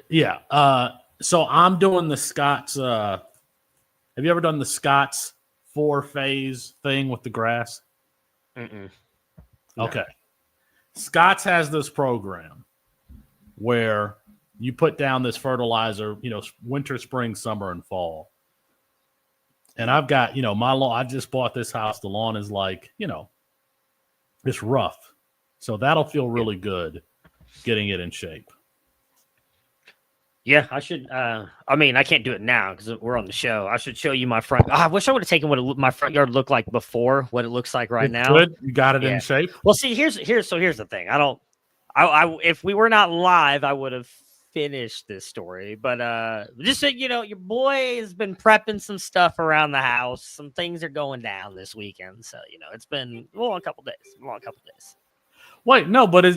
Yeah. So I'm doing the Scott's. Have you ever done the Scott's 4-phase thing with the grass? No. Okay. Scott's has this program where you put down this fertilizer, winter, spring, summer, and fall. And I've got, my lawn. I just bought this house. The lawn is like, it's rough. So that'll feel really good getting it in shape. Yeah, I should. I can't do it now because we're on the show. I should show you my front. I wish I would have taken what my front yard looked like before, what it looks like right now. Good. You got it in shape. Well, see, here's the thing. If we were not live, I would have finished this story. But just so you know, your boy has been prepping some stuff around the house. Some things are going down this weekend, so it's been a long couple days. Wait, no, but this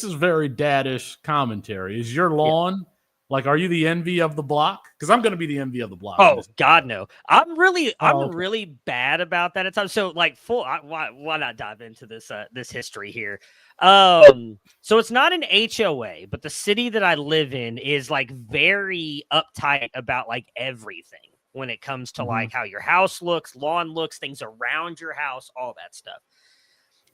is very daddish commentary. Is your lawn, are you the envy of the block? Because I'm going to be the envy of the block. Oh, God, no. I'm really bad about that at times. So, why not dive into this history here? So it's not an HOA, but the city that I live in is, very uptight about, everything when it comes to, how your house looks, lawn looks, things around your house, all that stuff.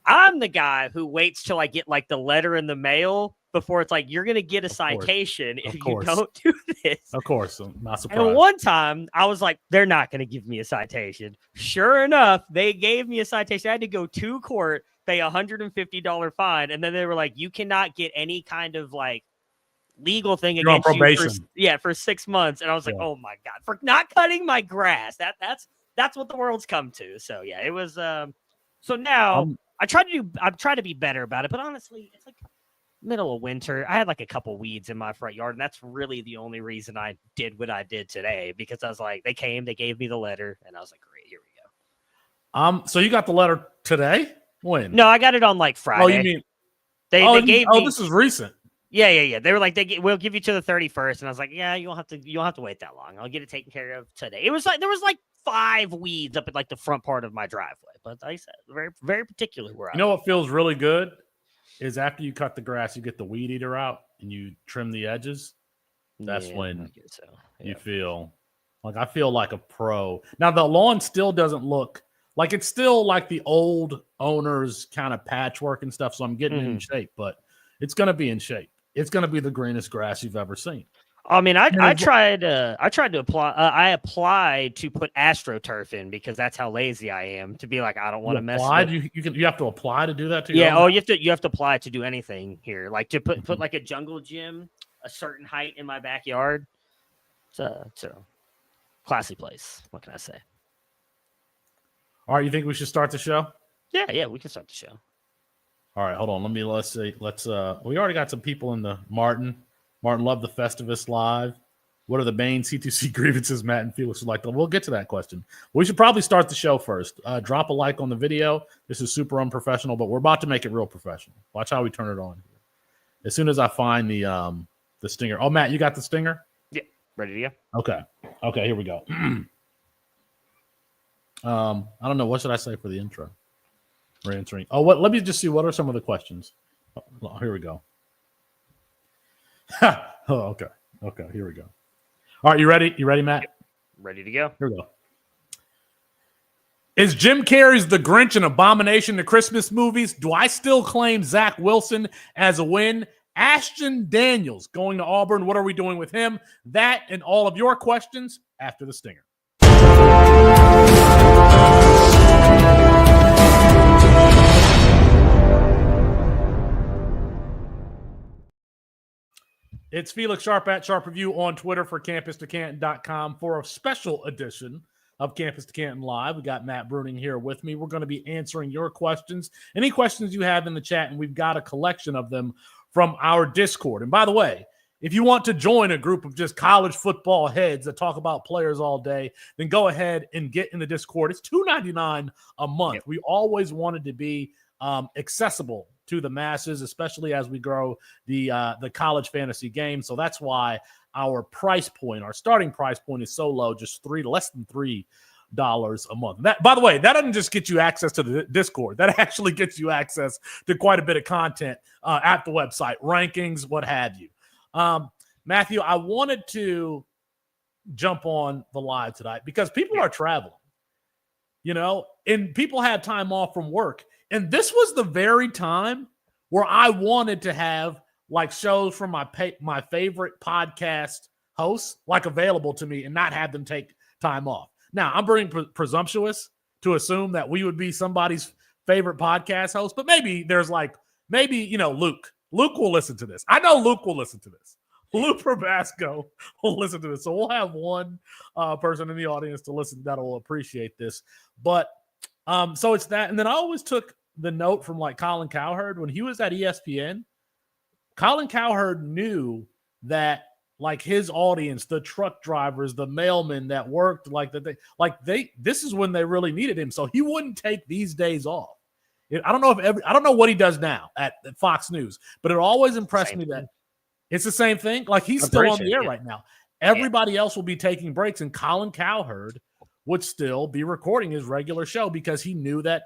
I'm the guy who waits till I get the letter in the mail before it's you're going to get a citation if you don't do this. Of course. I'm not surprised. And one time I was like, they're not going to give me a citation. Sure enough, they gave me a citation. I had to go to court, pay $150 fine. And then they were like, you cannot get any kind of legal thing You're against on probation. you for 6 months. And I was like, oh my God, for not cutting my grass. That's what the world's come to. So yeah, it was, so now I try to be better about it, but honestly, it's middle of winter. I had a couple weeds in my front yard, and that's really the only reason I did what I did today, because I was they gave me the letter, and I was like, great, here we go. So you got the letter today? When? No, I got it on Friday. Oh, you mean they gave me? This is recent. Yeah. They were we'll give you to the 31st, and I was like, yeah, you don't have to wait that long. I'll get it taken care of today. It was there was 5 weeds up at the front part of my driveway, but like I said, very, very particular where I what feels really good is after you cut the grass, you get the weed eater out and you trim the edges. That's when you feel I feel like a pro. Now the lawn still doesn't look it's still the old owner's kind of patchwork and stuff. So I'm getting it in shape, but it's going to be in shape. It's going to be the greenest grass you've ever seen. I mean, I tried to apply. I applied to put AstroTurf in because that's how lazy I am to be I don't want to mess with it. You have to apply to do that too. Yeah. Oh, you have to apply to do anything here, to put a jungle gym a certain height in my backyard. So classy place. What can I say? All right. You think we should start the show? Yeah, we can start the show. All right. Hold on. Let's see. We already got some people in the Martin loved the Festivus live. What are the main C2C grievances Matt and Felix would like to? We'll get to that question. We should probably start the show first. Drop a like on the video. This is super unprofessional, but we're about to make it real professional. Watch how we turn it on. As soon as I find the stinger. Oh, Matt, you got the stinger? Yeah. Ready to go? Okay, here we go. I don't know. What should I say for the intro? We're answering. Let me just see. What are some of the questions? Oh, here we go. Okay. Here we go. All right, you ready? You ready, Matt? Yep. Ready to go. Here we go. Is Jim Carrey's The Grinch an abomination to Christmas movies? Do I still claim Zach Wilson as a win? Ashton Daniels going to Auburn. What are we doing with him? That and all of your questions after the stinger. It's Felix Sharpe at Sharpe Review on Twitter for CampusToCanton.com for a special edition of Campus to Canton Live. We got Matt Bruening here with me. We're going to be answering your questions, any questions you have in the chat, and we've got a collection of them from our Discord. And by the way, if you want to join a group of just college football heads that talk about players all day, then go ahead and get in the Discord. It's $2.99 a month. Yep. We always wanted to be accessible to the masses, especially as we grow the college fantasy game. So that's why our price point, our starting price point is so low, just less than $3 a month. That, by the way, that doesn't just get you access to the Discord. That actually gets you access to quite a bit of content at the website, rankings, what have you. Matthew, I wanted to jump on the live tonight because people are traveling, and people have time off from work. And this was the very time where I wanted to have like shows from my favorite podcast hosts like available to me and not have them take time off. Now, I'm being presumptuous to assume that we would be somebody's favorite podcast host, but maybe there's Luke. Luke will listen to this. I know Luke will listen to this. Luke Probasco will listen to this. So we'll have one person in the audience to listen that will appreciate this. But so it's that. And then I always took the note from like Colin Cowherd when he was at ESPN. Colin Cowherd knew that like his audience, the truck drivers, the mailmen that worked, this is when they really needed him. So he wouldn't take these days off. I don't know what he does now at Fox News, but it always impressed me that it's the same thing. Like he's still on the air right now. Everybody else will be taking breaks, and Colin Cowherd would still be recording his regular show because he knew that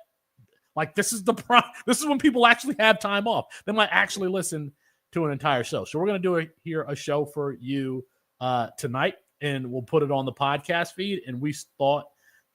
like this is when people actually have time off. They might actually listen to an entire show. So we're going to do a show for you tonight, and we'll put it on the podcast feed. And we thought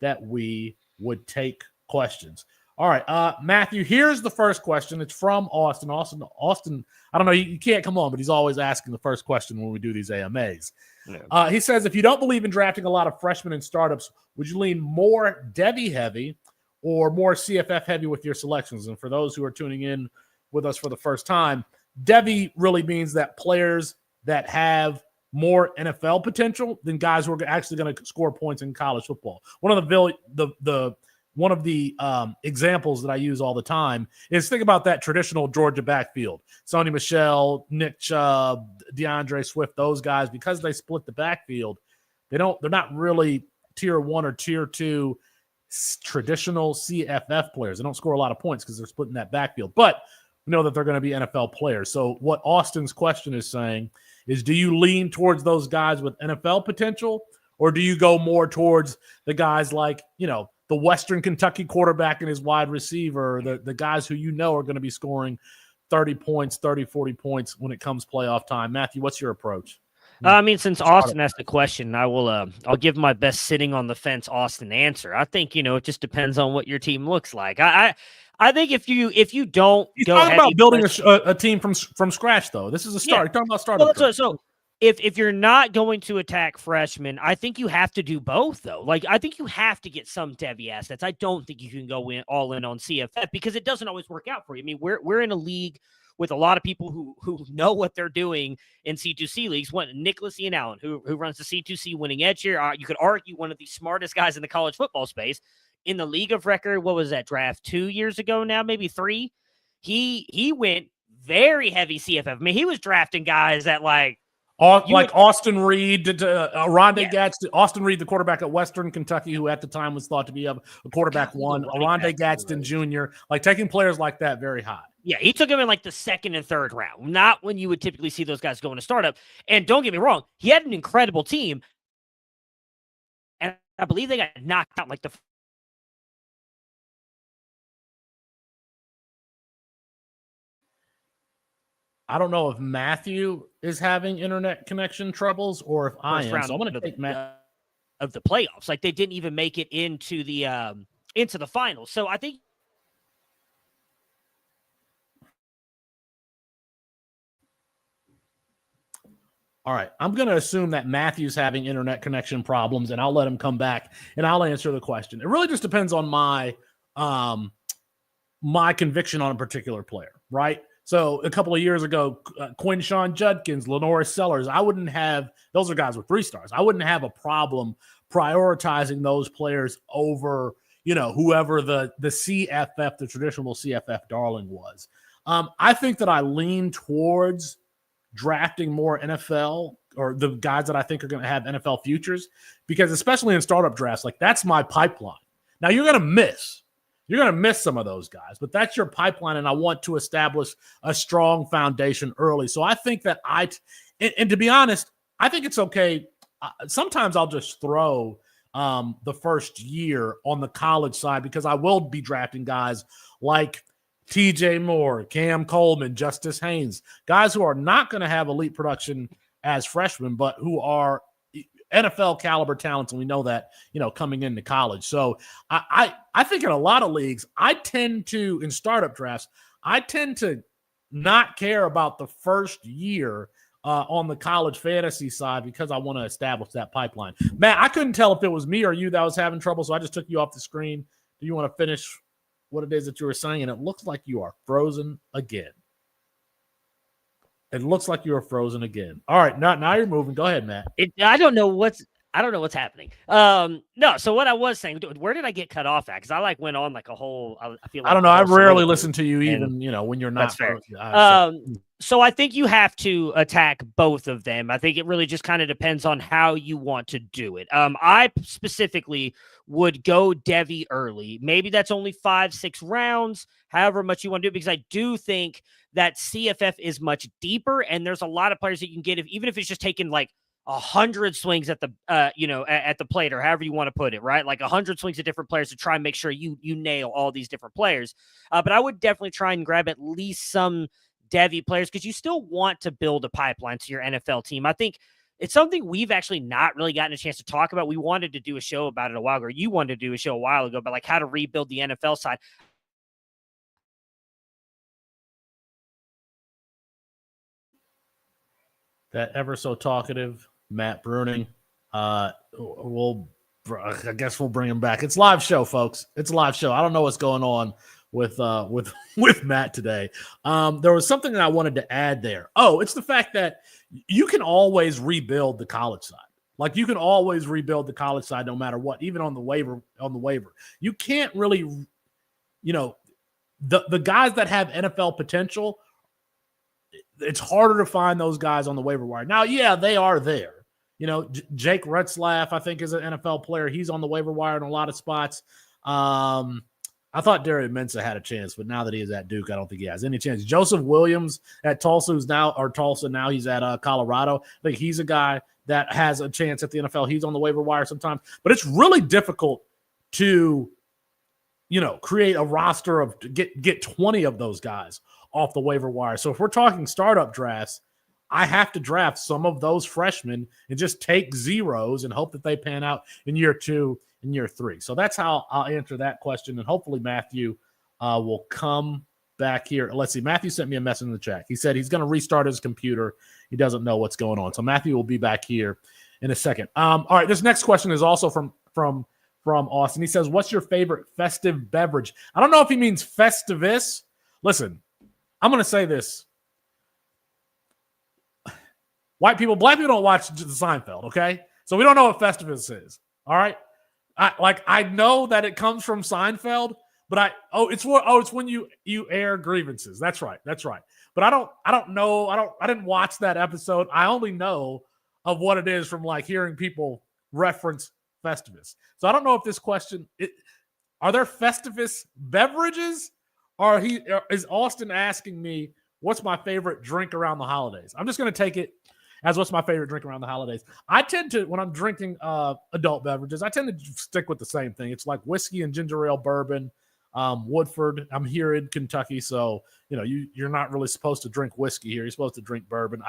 that we would take questions. All right, Matthew, here's the first question. It's from Austin. Austin, I don't know, you can't come on, but he's always asking the first question when we do these AMAs. Yeah. He says, if you don't believe in drafting a lot of freshmen and startups, would you lean more Devy heavy or more CFF heavy with your selections? And for those who are tuning in with us for the first time, Devy really means that players that have more NFL potential than guys who are actually going to score points in college football. One of the examples that I use all the time is think about that traditional Georgia backfield. Sony Michel, Nick Chubb, DeAndre Swift, those guys, because they split the backfield, they're not really tier 1 or tier 2 traditional CFF players. They don't score a lot of points because they're splitting that backfield. But we know that they're going to be NFL players. So what Austin's question is saying is, do you lean towards those guys with NFL potential, or do you go more towards the guys like, the Western Kentucky quarterback and his wide receiver, the guys who are going to be scoring 30 points, 30, 40 points when it comes playoff time? Matthew, what's your approach? Since Austin asked the question, I'll give my best sitting on the fence Austin answer. I think, it just depends on what your team looks like. I think if you don't He's go talking about building a team from scratch, though. This is a start. You're talking about starting. So if you're not going to attack freshmen, I think you have to do both, though. Like, I think you have to get some Devy assets. I don't think you can go all in on CFF because it doesn't always work out for you. I mean, we're in a league with a lot of people who know what they're doing in C2C leagues. Nicholas Ian Allen, who runs the C2C winning edge here, you could argue one of the smartest guys in the college football space. In the league of record, what was that draft 2 years ago now, maybe 3? He went very heavy CFF. I mean, he was drafting guys that Austin Reed, Rondé Gadsden. Austin Reed, the quarterback at Western Kentucky, who at the time was thought to be a quarterback one. Rondé Gadsden Jr., taking players like that very high. Yeah, he took him in the second and third round, not when you would typically see those guys go in a startup. And don't get me wrong, he had an incredible team. And I believe they got knocked out the I don't know if Matthew is having internet connection troubles or if I am. So I'm going to take Matt of the playoffs. They didn't even make it into the finals. So I think. All right. I'm going to assume that Matthew's having internet connection problems, and I'll let him come back and I'll answer the question. It really just depends on my conviction on a particular player, right? So a couple of years ago, Quinshawn Judkins, Lenore Sellers, those are guys with 3 stars. I wouldn't have a problem prioritizing those players over, whoever the CFF, the traditional CFF darling was. I think that I lean towards drafting more NFL or the guys that I think are going to have NFL futures, because especially in startup drafts, that's my pipeline. Now you're going to miss some of those guys, but that's your pipeline, and I want to establish a strong foundation early. So I think that and to be honest, I think it's okay. Sometimes I'll just throw the first year on the college side, because I will be drafting guys like TJ Moore, Cam Coleman, Justice Haynes, guys who are not going to have elite production as freshmen, but who are NFL caliber talents, and we know that, coming into college. So I think in a lot of leagues, in startup drafts, I tend to not care about the first year on the college fantasy side, because I want to establish that pipeline. Matt, I couldn't tell if it was me or you that was having trouble, so I just took you off the screen. Do you want to finish what it is that you were saying? And it looks like you are frozen again. It looks like you are frozen again. All right, now you're moving. Go ahead, Matt. I don't know what's happening. No. So what I was saying, where did I get cut off at? Because I went on like a whole. I feel like I don't know. I rarely listen to you, even when you're not. That's fair. So I think you have to attack both of them. I think it really just kind of depends on how you want to do it. I specifically would go Devy early. Maybe that's only 5-6 rounds, however much you want to do it, because I do think that CFF is much deeper, and there's a lot of players that you can get even if it's just taking like 100 swings at the at the plate, or however you want to put it, right? Like 100 swings at different players to try and make sure you nail all these different players. But I would definitely try and grab at least some Devy players, because you still want to build a pipeline to your NFL team. I think it's something we've actually not really gotten a chance to talk about. We wanted to do a show about it a while ago. You wanted to do a show a while ago about like how to rebuild the NFL side. That ever so talkative Matt Bruening. I guess we'll bring him back. It's live show, folks. It's a live show. I don't know what's going on with Matt today. There was something that I wanted to add there. Oh, it's the fact that you can always rebuild the college side. Like, you can always rebuild the college side no matter what, even on the waiver. You can't really, the guys that have NFL potential, it's harder to find those guys on the waiver wire. Now, yeah, they are there. Jake Retzlaff, I think, is an NFL player. He's on the waiver wire in a lot of spots. I thought Darian Mensah had a chance, but now that he is at Duke, I don't think he has any chance. Joseph Williams at Tulsa, now he's at Colorado. I think he's a guy that has a chance at the NFL. He's on the waiver wire sometimes. But it's really difficult to, create a roster of get 20 of those guys off the waiver wire. So if we're talking startup drafts, I have to draft some of those freshmen and just take zeros and hope that they pan out in year 2 and year 3. So that's how I'll answer that question. And hopefully Matthew will come back here. Let's see. Matthew sent me a message in the chat. He said he's going to restart his computer. He doesn't know what's going on. So Matthew will be back here in a second. All right. This next question is also from Austin. He says, what's your favorite festive beverage? I don't know if he means Festivus. Listen, I'm going to say this. Black people don't watch the Seinfeld, okay? So we don't know what Festivus is, all right? I know that it comes from Seinfeld, but it's when you air grievances. That's right. But I don't know. I didn't watch that episode. I only know of what it is from like hearing people reference Festivus. So I don't know if this question are there Festivus beverages, or is Austin asking me what's my favorite drink around the holidays? I'm just going to take it as what's my favorite drink around the holidays. I tend to, when I'm drinking adult beverages, I tend to stick with the same thing. It's like whiskey and ginger ale bourbon, Woodford. I'm here in Kentucky, so you're not really supposed to drink whiskey here. You're supposed to drink bourbon.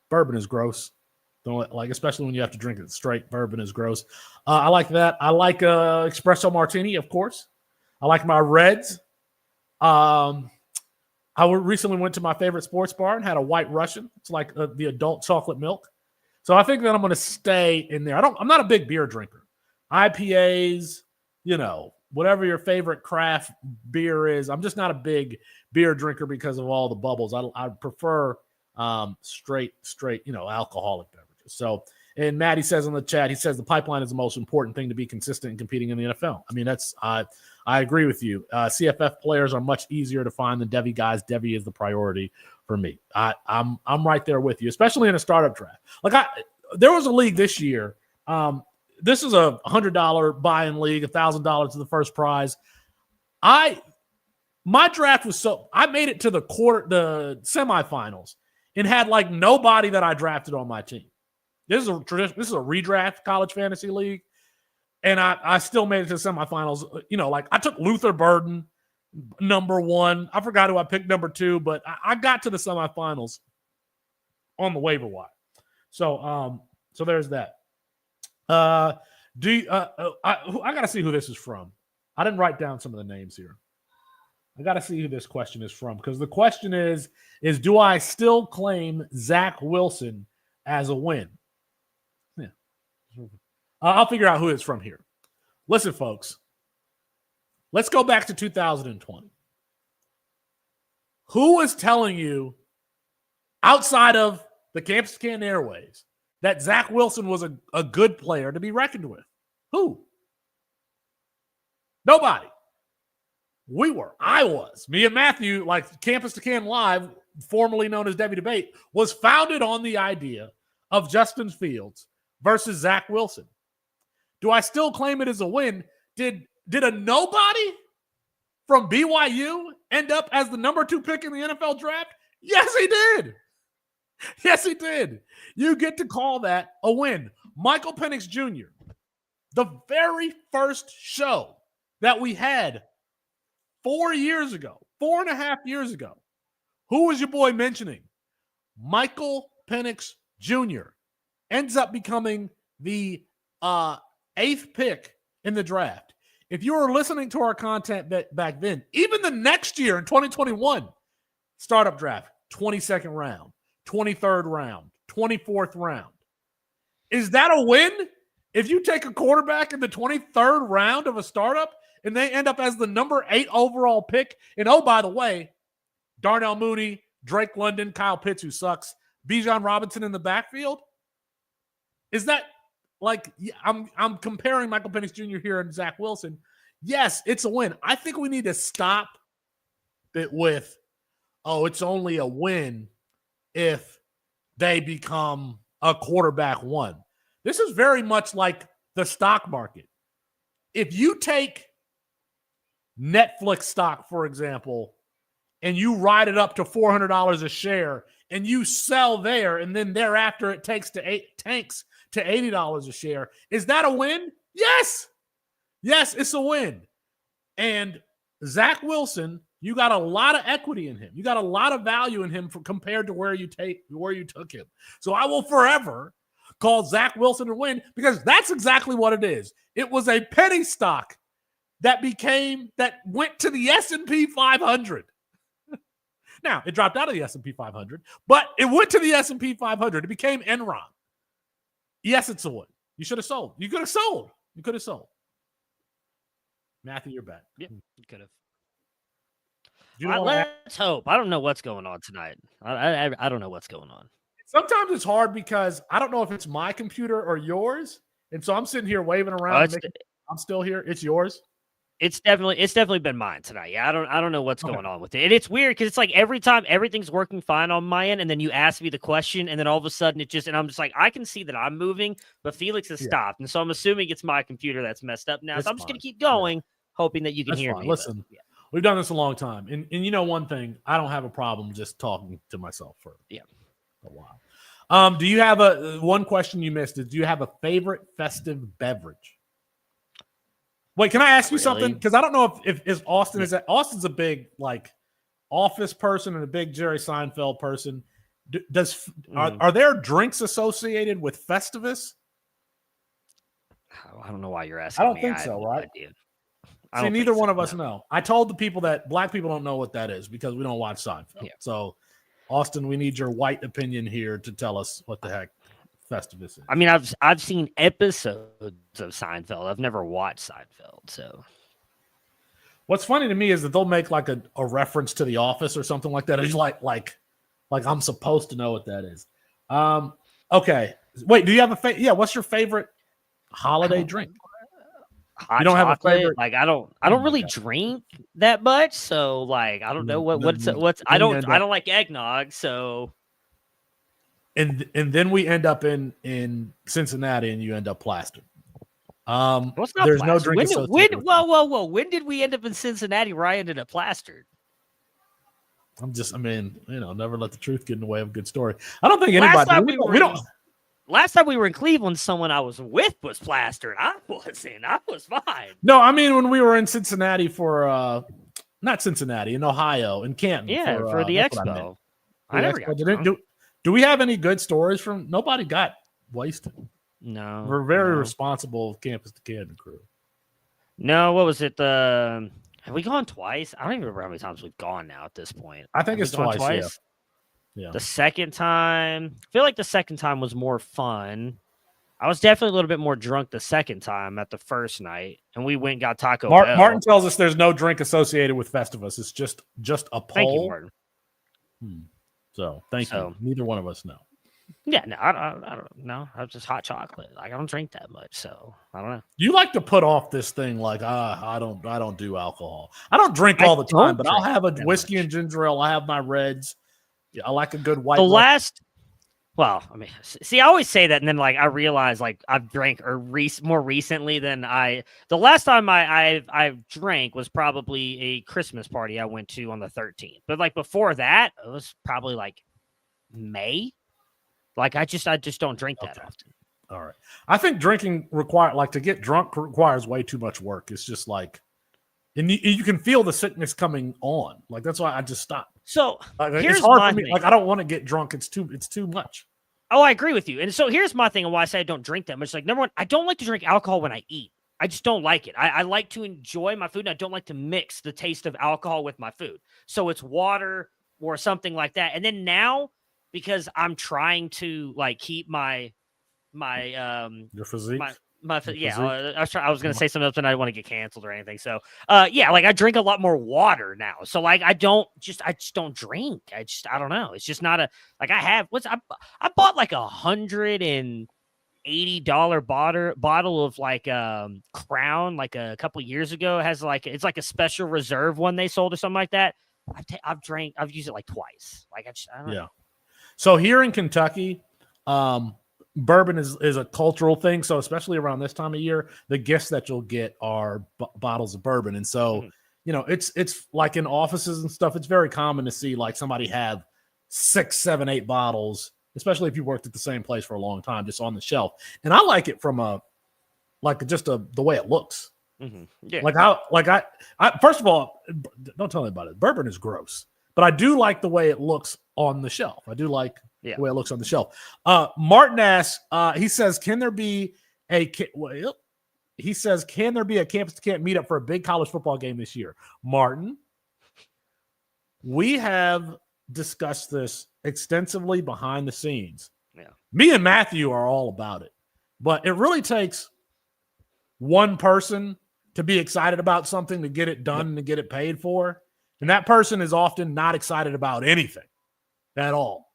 Bourbon is gross. Don't like, especially when you have to drink it straight. Bourbon is gross. I like that. I like espresso martini, of course. I like my reds. I recently went to my favorite sports bar and had a White Russian. It's like the adult chocolate milk. So I think that I'm going to stay in there. I'm not a big beer drinker. IPAs, whatever your favorite craft beer is. I'm just not a big beer drinker because of all the bubbles. I prefer straight, alcoholic beverages. So, and Maddie says in the chat, he says the pipeline is the most important thing to be consistent and competing in the NFL. I mean, I agree with you. CFF players are much easier to find than Devy guys. Devy is the priority for me. I'm right there with you, especially in a startup draft. There was a league this year. This is a $100 buy-in league, $1,000 to the first prize. My draft was I made it to the semifinals and had like nobody that I drafted on my team. This is a redraft college fantasy league, and I still made it to the semifinals. You know, like I took Luther Burden number 1. I forgot who I picked number 2, but I got to the semifinals on the waiver wire. So there's that. I got to see who this is from. I didn't write down some of the names here. I got to see who this question is from, because the question is do I still claim Zach Wilson as a win? Yeah. I'll figure out who it's from here. Listen, folks, let's go back to 2020. Who is telling you outside of the Campus Canton Airways that Zach Wilson was a good player to be reckoned with? Who? Nobody. We were. I was. Me and Matthew, like Campus to Canton Live, formerly known as Debbie Debate, was founded on the idea of Justin Fields versus Zach Wilson. Do I still claim it as a win? Did a nobody from BYU end up as the number 2 pick in the NFL draft? Yes, he did. Yes, he did. You get to call that a win. Michael Penix Jr., the very first show that we had 4 years ago, 4.5 years ago, who was your boy mentioning? Michael Penix Jr. ends up becoming the 8th pick in the draft. If you were listening to our content back then, even the next year in 2021, startup draft, 22nd round, 23rd round, 24th round. Is that a win? If you take a quarterback in the 23rd round of a startup and they end up as the number 8 overall pick, and oh, by the way, Darnell Mooney, Drake London, Kyle Pitts, who sucks, Bijan Robinson in the backfield, is that like, I'm comparing Michael Penix Jr. here and Zach Wilson. Yes, it's a win. I think we need to stop it with, oh, it's only a win if they become a quarterback 1. This is very much like the stock market. If you take Netflix stock, for example, and you ride it up to $400 a share and you sell there, and then thereafter it tanks to $80 a share, is that a win? Yes. Yes, it's a win. And Zach Wilson, you got a lot of equity in him. You got a lot of value in him compared to where you took him. So I will forever call Zach Wilson a win, because that's exactly what it is. It was a penny stock that went to the S&P 500. Now, it dropped out of the S&P 500, but it went to the S&P 500. It became Enron. Yes, it's a win. You should have sold. You could have sold. You could have sold. Matthew, you're back. Yeah, you could have. Let's hope. I don't know what's going on tonight. I don't know what's going on. Sometimes it's hard because I don't know if it's my computer or yours. And so I'm sitting here waving around. I'm still here. It's yours. It's definitely been mine tonight. Yeah, I don't know what's going on with it. And it's weird because it's like every time everything's working fine on my end, and then you ask me the question, and then all of a sudden and I'm just like, I can see that I'm moving, but Felix has stopped. And so I'm assuming it's my computer that's messed up now. So I'm just going to keep going, hoping that you can hear me. Listen, we've done this a long time. And you know one thing, I don't have a problem just talking to myself for a while. Do you have one question you missed? Do you have a favorite festive beverage? Wait, can I ask you something? Because I don't know if Austin is that. Austin's a big like Office person and a big Jerry Seinfeld person. Are there drinks associated with Festivus? I don't know why you're asking. I don't think so, right? See, neither one of us know. I told the people that black people don't know what that is because we don't watch Seinfeld. Yeah. So, Austin, we need your white opinion here to tell us what the heck Festivus is. I mean, I've seen episodes of Seinfeld. I've never watched Seinfeld. So, what's funny to me is that they'll make like a reference to The Office or something like that. It's like I'm supposed to know what that is. Okay. Wait, do you have what's your favorite holiday drink? You don't have a favorite? Like I don't really drink that much, so like I don't know what's I don't like eggnog, so and then we end up in Cincinnati and you end up plastered. There's plastered? No drink associated. Whoa. When did we end up in Cincinnati where I ended up plastered? Never let the truth get in the way of a good story. I don't think anybody last time we were in Cleveland, someone I was with was plastered. I wasn't. I was fine. No, I mean when we were in Cincinnati for not Cincinnati, in Ohio, in Canton. Yeah, for the expo. I never got do we have any good stories from? Nobody got wasted. No, we're very responsible campus to Canton crew. No, what was it? Have we gone twice? I don't even remember how many times we've gone now at this point. I think it's twice. Yeah. The second time, I feel like the second time was more fun. I was definitely a little bit more drunk the second time at the first night, and we went and got Taco Bell. Martin tells us there's no drink associated with Festivus. It's just a poll. Thank you, Martin. So thank you. Neither one of us know. Yeah, no, I don't know. I was just hot chocolate. Like I don't drink that much, so I don't know. You like to put off this thing like I don't do alcohol. I don't drink all the time, but I'll have a whiskey and ginger ale. I have my reds. Yeah, I like a good white. Well, I mean, see, I always say that, and then like I realize like I've drank more recently than the last time I drank was probably a Christmas party I went to on the 13th. But like before that, it was probably like May. Like I just don't drink that often. All right. I think drinking to get drunk requires way too much work. It's just like, and you can feel the sickness coming on. Like that's why I just stopped. So here's it's hard for me. Thing. Like I don't want to get drunk. It's too much. Oh, I agree with you. And so here's my thing and why I say I don't drink that much. Like number one, I don't like to drink alcohol when I eat. I just don't like it. I like to enjoy my food, and I don't like to mix the taste of alcohol with my food. So it's water or something like that. And then now, because I'm trying to like keep my your physique. I was going to say something else, but I don't want to get canceled or anything. So, like I drink a lot more water now. So like, I just don't drink. I don't know. It's just not I bought like $180 bottle of like, Crown, like a couple years ago. It has it's like a special reserve one they sold or something like that. I've used it like twice. Like I don't know. So here in Kentucky, bourbon is a cultural thing. So especially around this time of year, the gifts that you'll get are bottles of bourbon. And so, it's like in offices and stuff, it's very common to see like somebody have 6, 7, 8 bottles, especially if you worked at the same place for a long time, just on the shelf. And I like it from the way it looks. Mm-hmm. Yeah. I first of all, don't tell me about it. Bourbon is gross, but I do like the way it looks on the shelf. I do like the way it looks on the shelf. Martin asks, he says, can there be a campus to camp meetup for a big college football game this year? Martin, we have discussed this extensively behind the scenes. Yeah. Me and Matthew are all about it, but it really takes one person to be excited about something, to get it done and to get it paid for. And that person is often not excited about anything at all.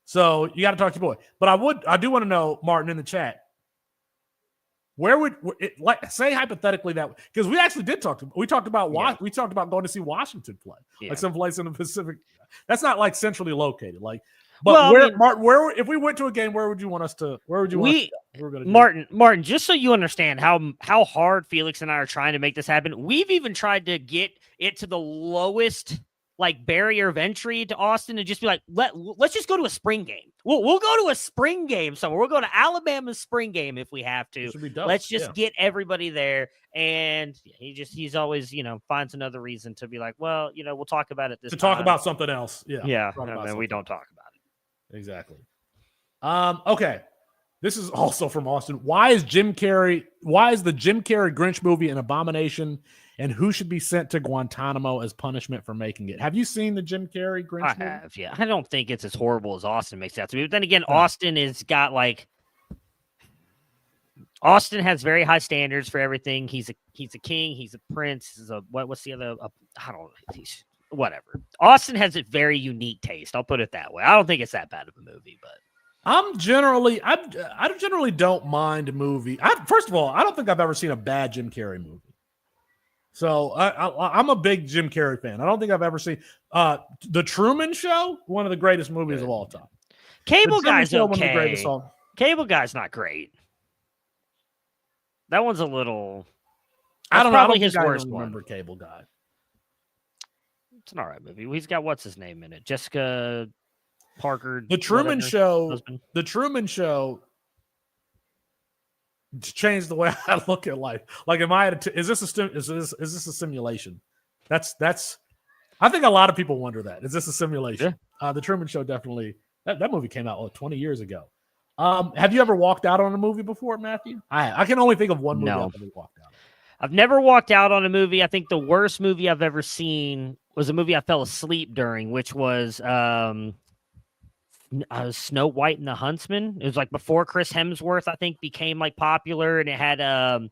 So you got to talk to your boy. But I do want to know, Martin, in the chat, where would it, say hypothetically that, because we actually did talked about going to see Washington play, like some place in the Pacific. That's not like centrally located, Martin, if we went to a game, where would you want us to? Where would you want us to go? Martin, just so you understand how hard Felix and I are trying to make this happen, we've even tried to get it to the lowest like barrier of entry to Austin and just be like, let's just go to a spring game. We'll go to a spring game somewhere. We'll go to Alabama's spring game if we have to. Let's just get everybody there. And he's always, finds another reason to be like, well, we'll talk about it talk about something else. Yeah. Yeah. And we don't talk about it. Exactly. Okay. This is also from Austin. Why is the Jim Carrey Grinch movie an abomination? And who should be sent to Guantanamo as punishment for making it? Have you seen the Jim Carrey Grinch movie? I have, yeah. I don't think it's as horrible as Austin makes out to me. But then again, Austin has very high standards for everything. He's a king. He's a prince. What's the other? I don't know. Whatever. Austin has a very unique taste. I'll put it that way. I don't think it's that bad of a movie, but. I generally don't mind a movie. First of all, I don't think I've ever seen a bad Jim Carrey movie. So I'm a big Jim Carrey fan. I don't think I've ever seen The Truman Show, one of the greatest movies of all time. Cable Guy's okay. Cable Guy's not great. That one's a little. I don't know. Probably his worst one. Remember Cable Guy. It's an alright movie. He's got what's his name in it? Jessica. Parker. The Truman Show. Husband. The Truman Show changed the way I look at life. Like, is this a simulation? That's. I think a lot of people wonder that. Is this a simulation? Yeah. The Truman Show definitely. That movie came out 20 years ago. Have you ever walked out on a movie before, Matthew? I can only think of one movie I've ever walked out on. I've never walked out on a movie. I think the worst movie I've ever seen was a movie I fell asleep during, which was Snow White and the Huntsman. It was like before Chris Hemsworth, I think, became like popular, and it had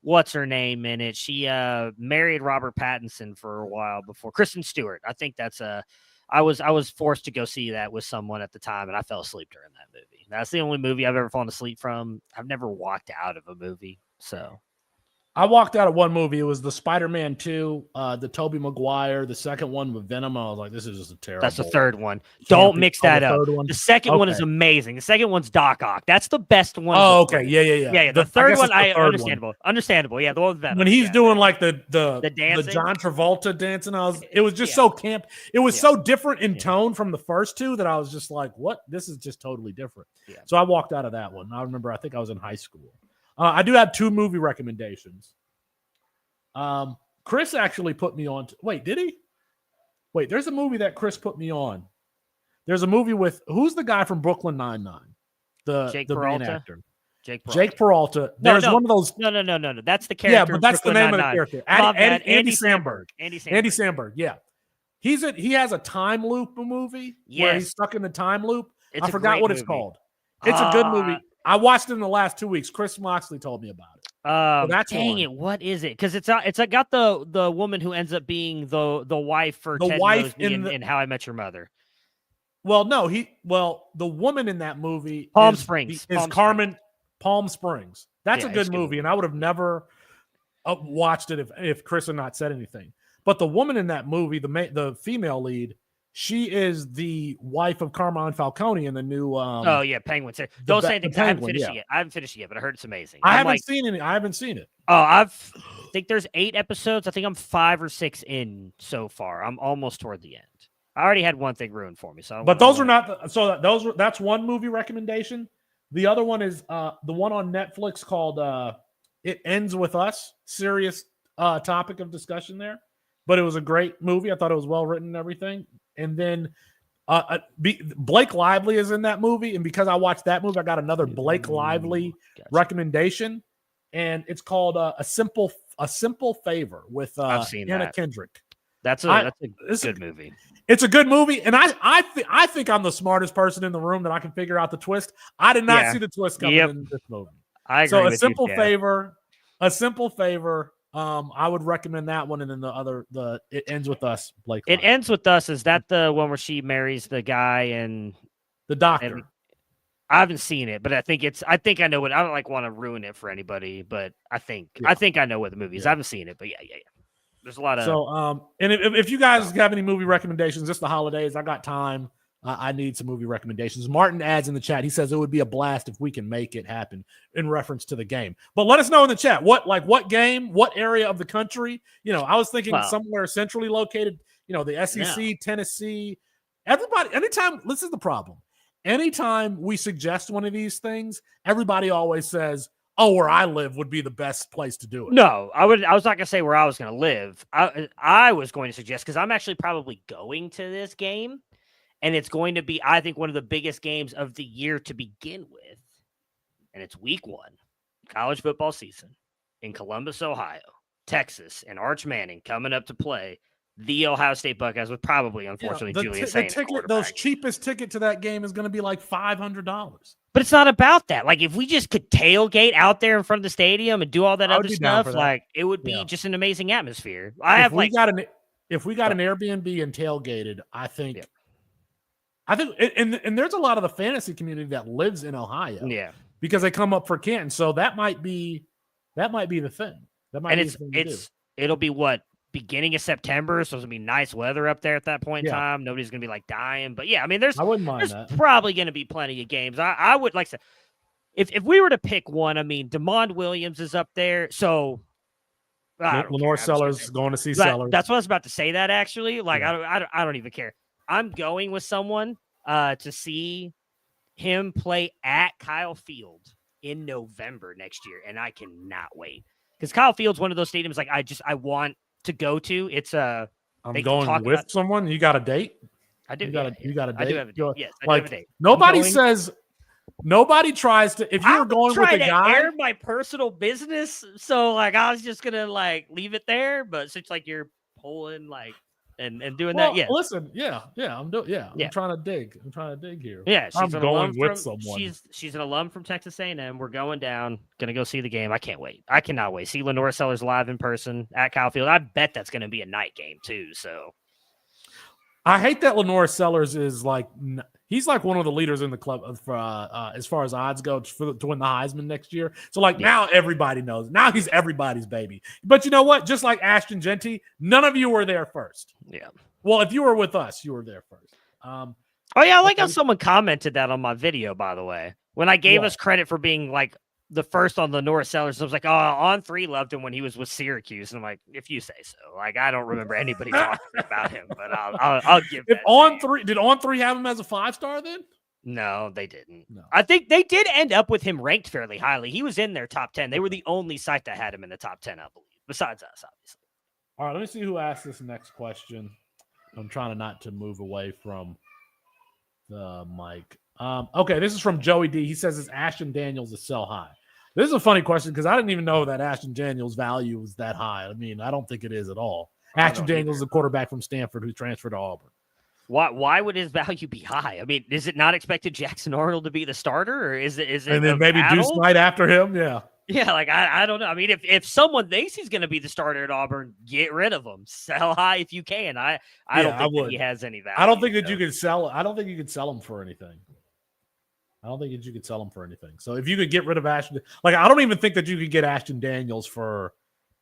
what's her name in it? She married Robert Pattinson for a while before. Kristen Stewart. I think that's I was forced to go see that with someone at the time, and I fell asleep during that movie. That's the only movie I've ever fallen asleep from. I've never walked out of a movie, so. I walked out of one movie. It was the Spider-Man 2, the Tobey Maguire, the second one with Venom. I was like, this is just a terrible. That's the third one. Don't mix that up. The second one is amazing. The second one's Doc Ock. That's the best one. Oh, okay. Yeah. The third one, understandable. Yeah, the one with Venom. When he's doing like the dancing? the John Travolta dancing, it was just so camp. It was so different in tone from the first two that I was just like, what? This is just totally different. Yeah. So I walked out of that one. I remember, I think I was in high school. I do have 2 movie recommendations. Chris actually put me on. Wait, did he? Wait, there's a movie that Chris put me on. There's a movie with who's the guy from Brooklyn Nine-Nine? The main actor. Jake Peralta. There's one of those. No. That's the character. Yeah, but that's the name of the character. Andy Samberg. Andy Samberg. Yeah, he has a time loop movie where he's stuck in the time loop. I forgot what it's called. It's a good movie. I watched it in the last 2 weeks. Chris Moxley told me about it. It. What is it? Because it's got the woman who ends up being the wife for Ted Mosby in How I Met Your Mother. Well, no, the woman in that movie Palm Springs is Carmen Palm Springs. That's a good movie, and I would have never watched it if Chris had not said anything. But the woman in that movie, the female lead, she is the wife of Carmine Falcone in the new. Penguin. Don't say anything. I haven't finished it yet. I haven't finished it yet, but I heard it's amazing. I haven't seen it. Oh, I think there's 8 episodes. I think I'm 5 or 6 in so far. I'm almost toward the end. I already had one thing ruined for me. That's one movie recommendation. The other one is the one on Netflix called It Ends With Us. Serious topic of discussion there, but it was a great movie. I thought it was well written and everything. And then Blake Lively is in that movie. And because I watched that movie, I got another Blake Lively recommendation. And it's called A Simple Favor with Anna Kendrick. That's a good movie. It's a good movie. And I think I'm the smartest person in the room that I can figure out the twist. I did not see the twist coming in this movie. I agree. So A Simple Favor. I would recommend that one, and then the It Ends With Us, Blake. It Ends With Us. Is that the one where she marries the guy and the doctor? I haven't seen it, but I think I know what. I don't want to ruin it for anybody, but I think I know what the movie is. I haven't seen it, but yeah. There's a lot of and if you guys have any movie recommendations, just the holidays, I got time. I need some movie recommendations. Martin adds in the chat. He says it would be a blast if we can make it happen in reference to the game. But let us know in the chat what game, what area of the country. I was thinking somewhere centrally located. The SEC, Tennessee. Everybody, anytime. This is the problem. Anytime we suggest one of these things, everybody always says, "Oh, where I live would be the best place to do it." No, I was not going to say where I was going to live. I was going to suggest because I'm actually probably going to this game. And it's going to be, I think, one of the biggest games of the year to begin with. And it's week 1, college football season in Columbus, Ohio, Texas, and Arch Manning coming up to play the Ohio State Buckeyes with probably, unfortunately, Julius Saints. Those cheapest ticket to that game is going to be like $500. But it's not about that. Like, if we just could tailgate out there in front of the stadium and do all that other stuff, it would be just an amazing atmosphere. If we got an Airbnb and tailgated, I think. Yeah. I think, and there's a lot of the fantasy community that lives in Ohio, because they come up for Canton. So that might be the thing. It'll be beginning of September, so it's gonna be nice weather up there at that point in time. Nobody's gonna be dying, but I mean, I wouldn't mind that. Probably gonna be plenty of games. I would like to, if we were to pick one. I mean, DeMond Williams is up there, so. Lenore Sellers going to see Sellers. That's what I was about to say. That actually, I don't even care. I'm going with someone to see him play at Kyle Field in November next year, and I cannot wait because Kyle Field's one of those stadiums like I want to go to. It's I'm going with someone. You got a date? I do. You got a date? I do have a date. Yes, I do have a date. Nobody tries to. If you were going with a guy, air my personal business, so like I was just gonna like leave it there. But since like you're pulling like and doing that, yeah. Listen, I'm trying to dig. I'm trying to dig here. Yeah, I'm going with someone. She's an alum from Texas A&M. We're going down. Gonna go see the game. I can't wait. I cannot wait. See Lenore Sellers live in person at Kyle Field. I bet that's gonna be a night game too. So I hate that Lenore Sellers is like. He's like one of the leaders in the club for as far as odds go to win the Heisman next year. So now everybody knows. Now he's everybody's baby. But you know what? Just like Ashton Genty, none of you were there first. Yeah. Well, if you were with us, you were there first. Oh yeah, I like how someone commented that on my video. By the way, when I gave us credit for being like the first on the North Sellers, I was like, oh, On3 loved him when he was with Syracuse, and I'm like, if you say so. Like, I don't remember anybody talking about him, but I'll give. If On3 did On3 have him as a 5-star then? No, they didn't. No. I think they did end up with him ranked fairly highly. He was in their top 10. They were the only site that had him in the top 10, I believe, besides us, obviously. All right, let me see who asked this next question. I'm trying not to move away from the mic. Okay, this is from Joey D. He says, is Ashton Daniels a sell high? This is a funny question because I didn't even know that Ashton Daniels' value was that high. I mean, I don't think it is at all. Ashton Daniels is a quarterback from Stanford who transferred to Auburn. Why would his value be high? I mean, is it not expected Jackson Arnold to be the starter, or is it? And then maybe Deuce Knight after him? Yeah. Yeah, like I don't know. I mean, if someone thinks he's going to be the starter at Auburn, get rid of him. Sell high if you can. I don't think that he has any value. I don't think that you can sell. I don't think you could sell him for anything. I don't think that you could sell him for anything. So if you could get rid of Ashton, like I don't even think that you could get Ashton Daniels for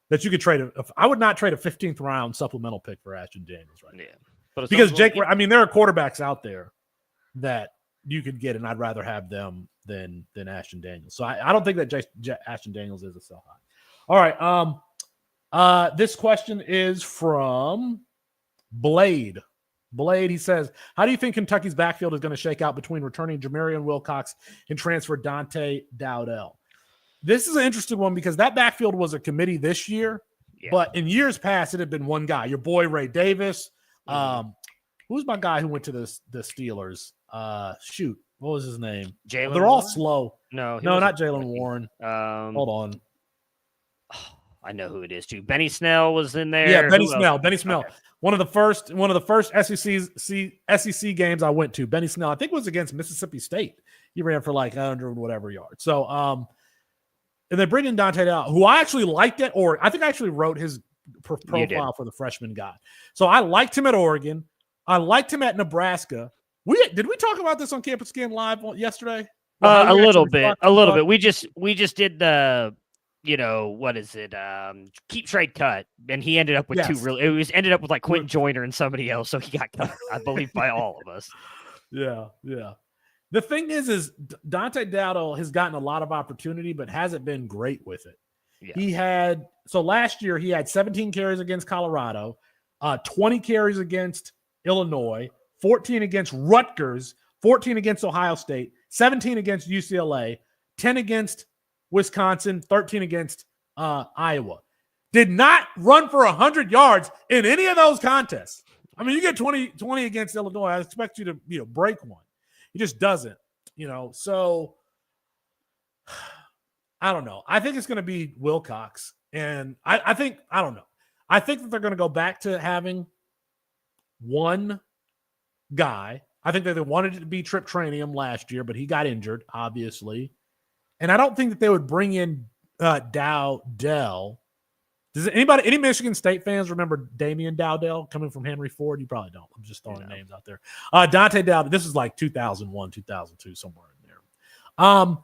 that. You could trade. I would not trade a 15th round supplemental pick for Ashton Daniels right now. Yeah, but because I mean, there are quarterbacks out there that you could get, and I'd rather have them than Ashton Daniels. So I don't think that Ashton Daniels is a sell high. All right. This question is from Blade. He says, how do you think Kentucky's backfield is going to shake out between returning Jamarian Wilcox and transfer Dante Dowdell? This is an interesting one because that backfield was a committee this year, but in years past, it had been one guy. Your boy Ray Davis. Who's my guy who went to the Steelers? Shoot, what was his name? Jalen. They're all slow. No, not Jalen Warren. Hold on. I know who it is too. Benny Snell was in there. Yeah, Benny Snell. Okay. One of the first SEC games I went to. Benny Snell, I think, was against Mississippi State. He ran for like 100 whatever yards. So, and they bring in Dante Dowdell, who I actually liked at Oregon. I think I actually wrote his profile for the freshman guy. So I liked him at Oregon. I liked him at Nebraska. Did we talk about this on Campus Scan Live yesterday? A little bit. We just did the. What is it? Keep trade cut, and he ended up with ended up with like Quentin Joyner and somebody else, so he got cut, I believe, by all of us. Yeah. The thing is Dante Dowdell has gotten a lot of opportunity, but hasn't been great with it. Yeah. Last year he had 17 carries against Colorado, 20 carries against Illinois, 14 against Rutgers, 14 against Ohio State, 17 against UCLA, 10 against Wisconsin, 13 against Iowa. Did not run for 100 yards in any of those contests. I mean, you get 20 against Illinois, I expect you to break one. He just doesn't, So I don't know. I think it's going to be Wilcox, and I don't know. I think that they're going to go back to having one guy. I think that they wanted it to be Trip Tranium last year, but he got injured, obviously. And I don't think that they would bring in Dowdell. Does any Michigan State fans remember Damian Dowdell coming from Henry Ford? You probably don't. I'm just throwing names out there. Dante Dowdell. This is like 2001, 2002, somewhere in there.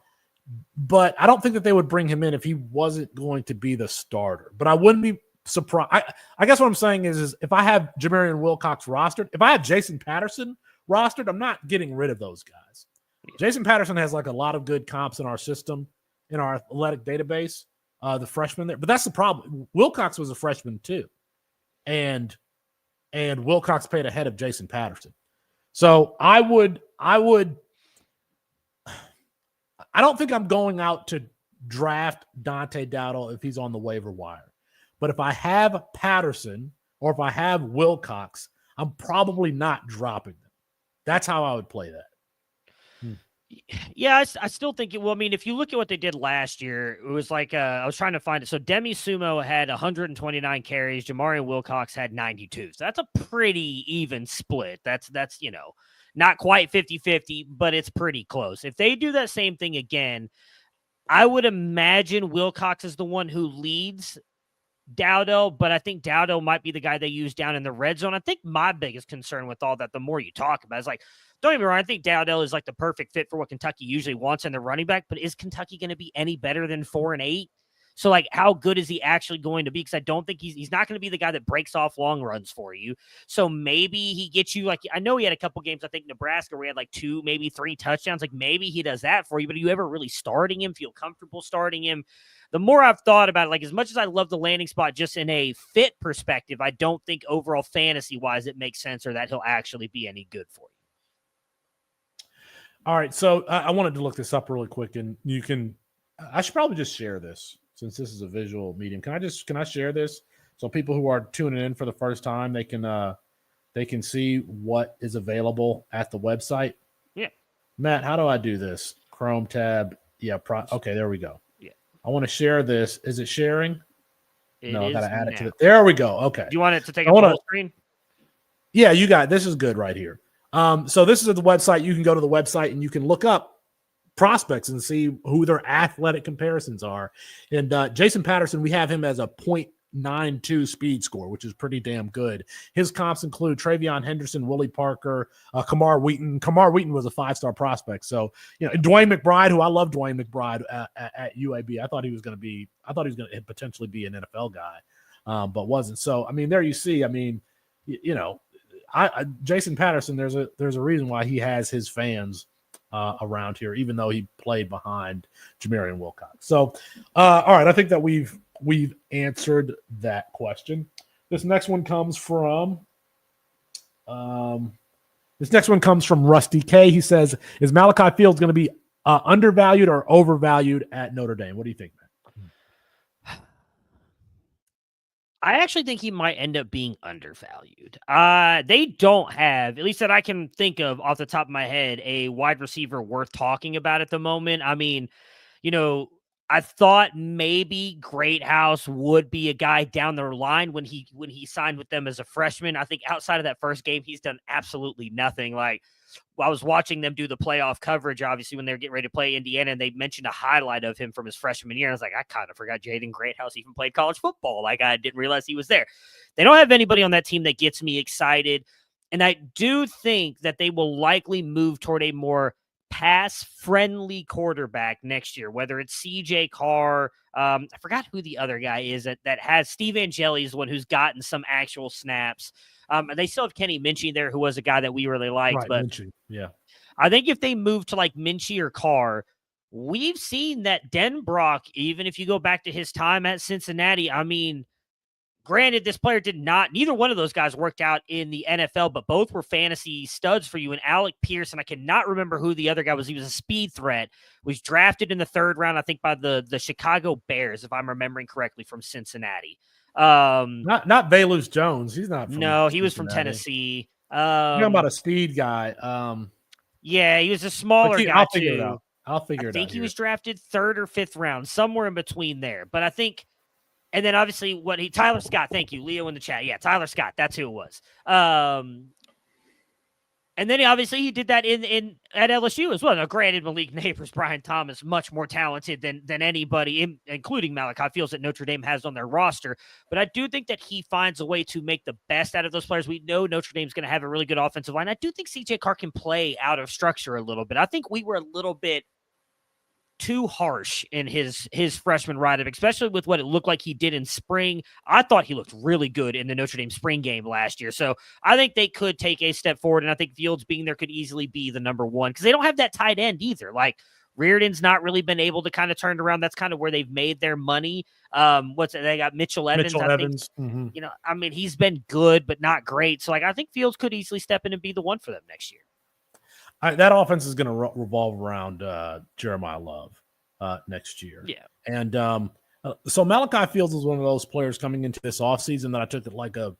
But I don't think that they would bring him in if he wasn't going to be the starter. But I wouldn't be surprised. I guess what I'm saying is if I have Jamarian Wilcox rostered, if I have Jason Patterson rostered, I'm not getting rid of those guys. Jason Patterson has like a lot of good comps in our system, in our athletic database, the freshman there. But that's the problem. Wilcox was a freshman too. And Wilcox paid ahead of Jason Patterson. So I would I don't think I'm going out to draft Dante Dowdle if he's on the waiver wire. But if I have Patterson or if I have Wilcox, I'm probably not dropping them. That's how I would play that. Yeah, I still think it. Well, I mean, if you look at what they did last year, it was like I was trying to find it. So Demi Sumo had 129 carries. Jamari Wilcox had 92. So that's a pretty even split. That's not quite 50-50, but it's pretty close. If they do that same thing again, I would imagine Wilcox is the one who leads Dowdle, but I think Dowdle might be the guy they use down in the red zone. I think my biggest concern with all that, the more you talk about, is like, don't get me wrong, I think Dowdle is like the perfect fit for what Kentucky usually wants in the running back, but is Kentucky going to be any better than 4-8? So, like, how good is he actually going to be? Because I don't think he's not going to be the guy that breaks off long runs for you. So maybe he gets you, like, I know he had a couple games, I think Nebraska, where he had like 2, maybe 3 touchdowns. Like, maybe he does that for you, but are you ever really starting him, feel comfortable starting him? The more I've thought about it, like, as much as I love the landing spot just in a fit perspective, I don't think overall fantasy-wise it makes sense or that he'll actually be any good for you. All right, so I wanted to look this up really quick, and I should probably just share this since this is a visual medium. Can I share this so people who are tuning in for the first time, they can see what is available at the website? Yeah. Matt, how do I do this? Chrome tab. Yeah. Okay, there we go. Yeah. I want to share this. Is it sharing? No, I got to add it to it. There we go. Okay. Do you want it to take up the whole screen? Yeah, you got it. This is good right here. So this is at the website. You can go to the website and you can look up prospects and see who their athletic comparisons are. And Jason Patterson, we have him as a 0.92 speed score, which is pretty damn good. His comps include Travion Henderson, Willie Parker, Kamar Wheaton. Kamar Wheaton was a 5-star prospect. So, Dwayne McBride, who I love Dwayne McBride at UAB. I thought he was going to potentially be an NFL guy, but wasn't. So, I mean, there you see, Jason Patterson, there's a reason why he has his fans around here, even though he played behind Jamarian Wilcox. So, all right, I think that we've answered that question. This next one comes from Rusty K. He says, "Is Malachi Fields going to be undervalued or overvalued at Notre Dame?" What do you think, man? I actually think he might end up being undervalued. They don't have, at least that I can think of off the top of my head, a wide receiver worth talking about at the moment. I mean, I thought maybe Greathouse would be a guy down the line when he signed with them as a freshman. I think outside of that first game, he's done absolutely nothing. Like, I was watching them do the playoff coverage, obviously, when they were getting ready to play Indiana, and they mentioned a highlight of him from his freshman year. And I was like, I kind of forgot Jaden Greathouse even played college football. Like, I didn't realize he was there. They don't have anybody on that team that gets me excited. And I do think that they will likely move toward a more pass-friendly quarterback next year, whether it's CJ Carr. I forgot who the other guy is that has Steve Angeli is the one who's gotten some actual snaps. And they still have Kenny Minchie there, who was a guy that we really liked. Right, but Minchie, yeah. I think if they move to like Minchie or Carr, we've seen that Denbrock, even if you go back to his time at Cincinnati, I mean, granted, this player neither one of those guys worked out in the NFL, but both were fantasy studs for you. And Alec Pierce, and I cannot remember who the other guy was. He was a speed threat, was drafted in the 3rd round, I think, by the Chicago Bears, if I'm remembering correctly, from Cincinnati. Not Velus Jones. He's not. He was from Tennessee. You're talking about a speed guy. Yeah, he was a smaller guy I'll figure it out. I think he was drafted 3rd or 5th round, somewhere in between there. But I think, and then obviously Tyler Scott. Thank you, Leo in the chat. Yeah, Tyler Scott. That's who it was. And then he did that at LSU as well. Now, granted, Malik Neighbors, Brian Thomas, much more talented than anybody, including Malachi Fields, that Notre Dame has on their roster. But I do think that he finds a way to make the best out of those players. We know Notre Dame's going to have a really good offensive line. I do think CJ Carr can play out of structure a little bit. I think we were a little bit too harsh in his freshman write-up, especially with what it looked like he did in spring. I thought he looked really good in the Notre Dame spring game last year. So I think they could take a step forward, and I think Fields being there could easily be the number one because they don't have that tight end either. Like, Reardon's not really been able to kind of turn it around. That's kind of where they've made their money. They got Mitchell Evans. I think, mm-hmm. He's been good, but not great. So, like, I think Fields could easily step in and be the one for them next year. that offense is going to revolve around Jeremiah Love next year. Yeah. And so Malachi Fields is one of those players coming into this offseason that I took it like a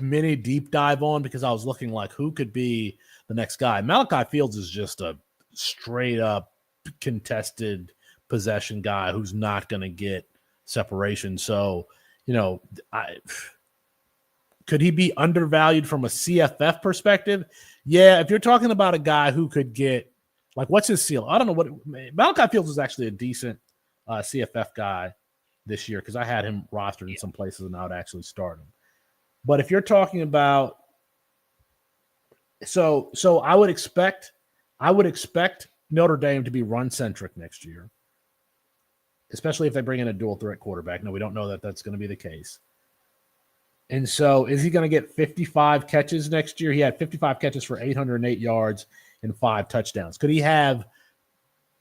mini deep dive on, because I was looking like who could be the next guy. Malachi Fields is just a straight up contested possession guy who's not going to get separation. So, could he be undervalued from a CFF perspective? Yeah, if you're talking about a guy who could get, like, what's his ceiling? I don't know Malachi Fields was actually a decent CFF guy this year, because I had him rostered in some places and I would actually start him. But if you're talking about, so I would expect Notre Dame to be run centric next year, especially if they bring in a dual threat quarterback. No, we don't know that that's going to be the case. And so is he going to get 55 catches next year? He had 55 catches for 808 yards and 5 touchdowns. Could he have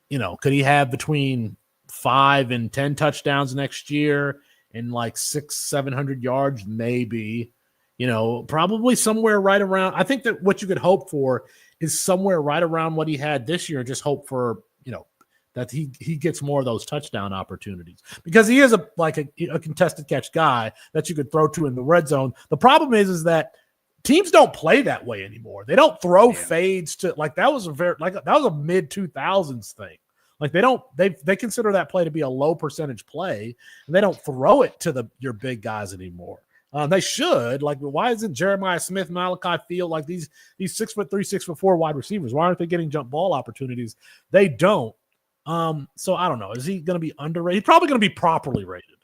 between 5 and 10 touchdowns next year and like 600-700 yards? Maybe, probably somewhere right around. I think that what you could hope for is somewhere right around what he had this year. Just hope for, that he gets more of those touchdown opportunities, because he is a contested catch guy that you could throw to in the red zone. The problem is that teams don't play that way anymore. They don't throw fades to, like, that was a mid 2000s thing. Like, they consider that play to be a low percentage play, and they don't throw it to your big guys anymore. They should. Like, why isn't Jeremiah Smith, Malachi Field, like these 6'3", 6'4" wide receivers? Why aren't they getting jump ball opportunities? They don't. So I don't know. Is he going to be underrated? He's probably going to be properly rated.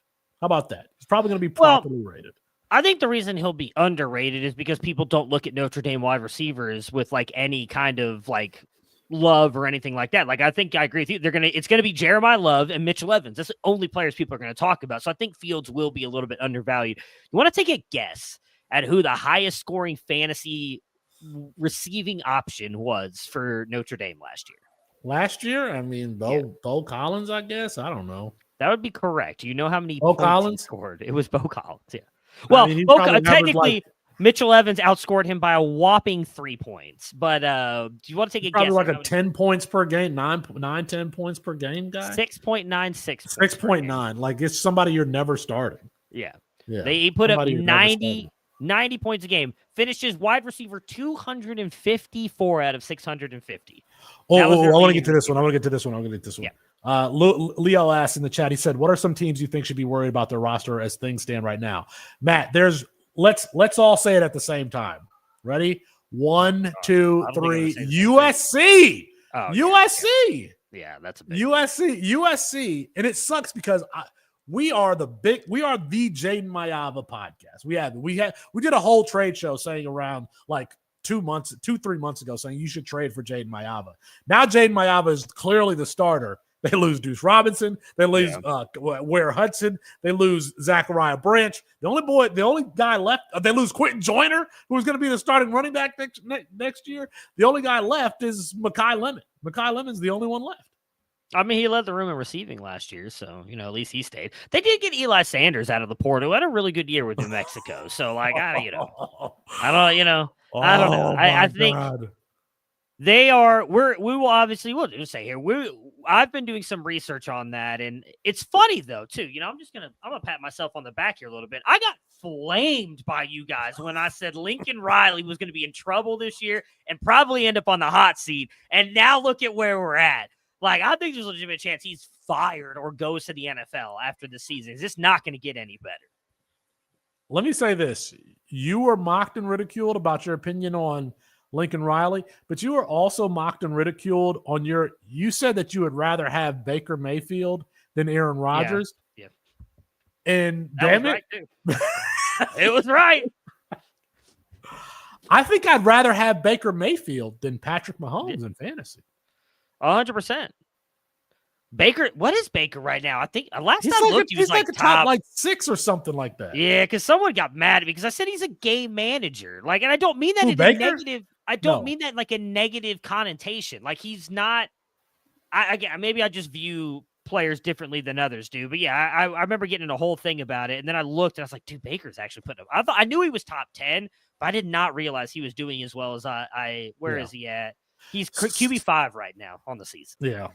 How about that? He's probably going to be properly rated. I think the reason he'll be underrated is because people don't look at Notre Dame wide receivers with like any kind of like love or anything like that. Like, I think I agree with you. It's going to be Jeremiah Love and Mitchell Evans. That's the only players people are going to talk about. So I think Fields will be a little bit undervalued. You want to take a guess at who the highest scoring fantasy receiving option was for Notre Dame last year? Last year? I mean, Bo Collins, I guess. I don't know. That would be correct. You know how many Bo points Collins he scored? It was Bo Collins, yeah. Well, technically, Mitchell Evans outscored him by a whopping 3 points. But do you want to take a guess? Probably like a 10 points per game, 10 points per game guy? 6.96. 6.9. Like, it's somebody you're never starting. Yeah. He put up 90 points a game. Finishes wide receiver 254 out of 650. I want to get to this one. Yeah. Leo asked in the chat, he said, what are some teams you think should be worried about their roster as things stand right now? Matt, let's all say it at the same time. Ready? 1, 2, 3. USC. USC. Yeah, that's a big USC. And it sucks because we are the Jaden Mayava podcast. We did a whole trade show saying around like 3 months ago saying you should trade for Jaden Mayava. Now Jaden Mayava is clearly the starter. They lose Deuce Robinson. They lose Ware Hudson. They lose Zachariah Branch. The only guy left. They lose Quentin Joyner, who was going to be the starting running back next year. The only guy left is Mekhi Lemon. Mekhi Lemon's the only one left. I mean, he led the room in receiving last year, so, at least he stayed. They did get Eli Sanders out of the portal, who had a really good year with New Mexico. So, like, I don't know. I think we'll just say here, I've been doing some research on that, and it's funny though, too. I'm gonna pat myself on the back here a little bit. I got flamed by you guys when I said Lincoln Riley was going to be in trouble this year and probably end up on the hot seat. And now look at where we're at. Like, I think there's a legitimate chance he's fired or goes to the NFL after the season. It's just not going to get any better. Let me say this. You were mocked and ridiculed about your opinion on Lincoln Riley, but you were also mocked and ridiculed on you said that you would rather have Baker Mayfield than Aaron Rodgers. Yeah. And that damn was it. Right, too. It was right. I think I'd rather have Baker Mayfield than Patrick Mahomes in fantasy. 100%. Baker, what is Baker right now? I think last time I looked, he was like a top 6 or something like that. Yeah, because someone got mad at me because I said he's a game manager. Like, and I don't mean that in a negative. I don't mean that like a negative connotation. Like, he's not. Maybe I just view players differently than others do. But yeah, I remember getting a whole thing about it. And then I looked and I was like, dude, Baker's actually putting up. I knew he was top 10, but I did not realize he was doing as well as where is he at? He's QB5 right now on the season. Yeah.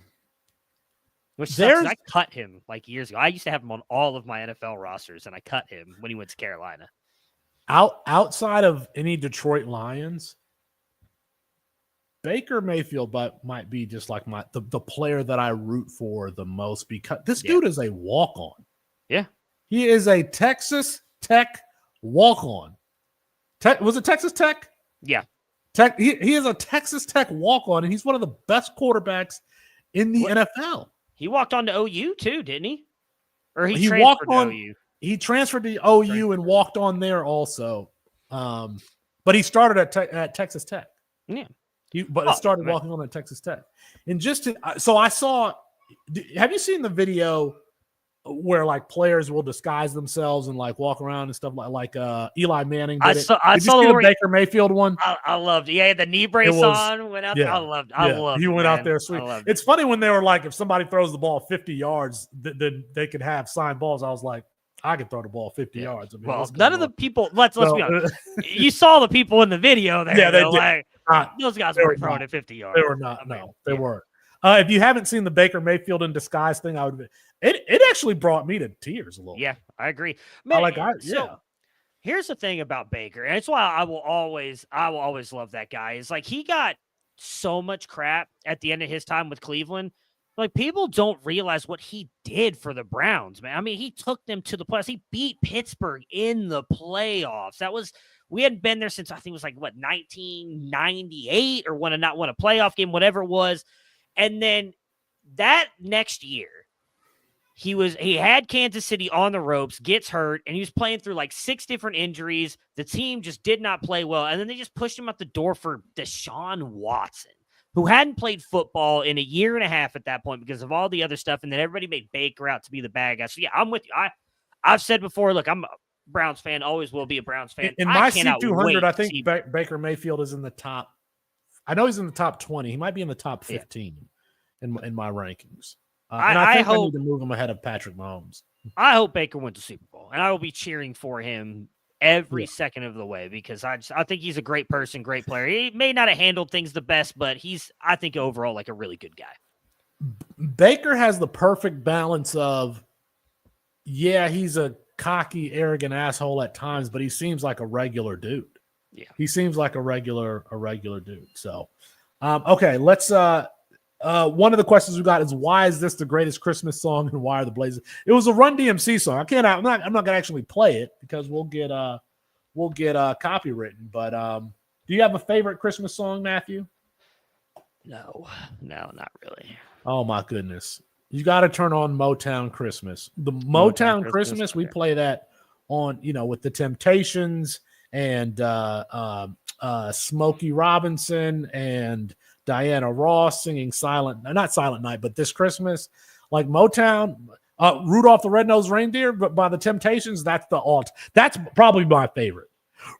Which sucks, I cut him like years ago. I used to have him on all of my NFL rosters, and I cut him when he went to Carolina. Outside of any Detroit Lions, Baker Mayfield might be just like the player that I root for the most, because this dude is a walk-on. Yeah. He is a Texas Tech walk-on. Was it Texas Tech? Yeah. He is a Texas Tech walk-on, and he's one of the best quarterbacks in the NFL. He walked on to OU too, didn't he? Or he transferred to OU. He transferred to OU and walked on there also. But he started at Texas Tech. Yeah. But started walking on at Texas Tech. And so I saw, have you seen the video where like players will disguise themselves and like walk around and stuff like Eli Manning did it? I saw the Baker Mayfield one. I loved it. Yeah, the knee brace on, went out there. I loved it. He went out there sweet. It's funny when they were like, if somebody throws the ball 50 yards, then they could have signed balls. I was like, I could throw the ball 50 yards. I mean, well, none of the people, let's be honest. You saw the people in the video there. Yeah, they did. Like, those guys weren't throwing it 50 yards. They were not. They weren't. If you haven't seen the Baker Mayfield in disguise thing, it actually brought me to tears a little. Yeah, I agree. Man, So here's the thing about Baker, and it's why I will always love that guy. Is like he got so much crap at the end of his time with Cleveland. Like, people don't realize what he did for the Browns, man. I mean, he took them to the playoffs. He beat Pittsburgh in the playoffs. We hadn't been there since I think it was like 1998 or not won a playoff game, whatever it was. And then that next year, he had Kansas City on the ropes, gets hurt, and he was playing through like 6 different injuries. The team just did not play well. And then they just pushed him out the door for Deshaun Watson, who hadn't played football in a year and a half at that point because of all the other stuff. And then everybody made Baker out to be the bad guy. So yeah, I'm with you. I've said before, look, I'm a Browns fan, always will be a Browns fan. In my C200, I think Baker Mayfield is in the top. I know he's in the top 20. He might be in the top 15 in my rankings. And I think I need to move him ahead of Patrick Mahomes. I hope Baker wins the Super Bowl, and I will be cheering for him every second of the way because I think he's a great person, great player. He may not have handled things the best, but I think overall like a really good guy. Baker has the perfect balance of, he's a cocky, arrogant asshole at times, but he seems like a regular dude. Yeah, he seems like a regular dude. So, okay, let's. One of the questions we got is, why is this the greatest Christmas song and why are the Blazers? It was a Run DMC song. I'm not gonna actually play it because we'll get copywritten. But do you have a favorite Christmas song, Matthew? No, not really. Oh my goodness. You got to turn on Motown Christmas. The Motown Christmas, we play that on, with the Temptations and Smokey Robinson and Diana Ross singing not Silent Night, but This Christmas. Like Motown, Rudolph the Red-Nosed Reindeer, but by the Temptations, that's probably my favorite.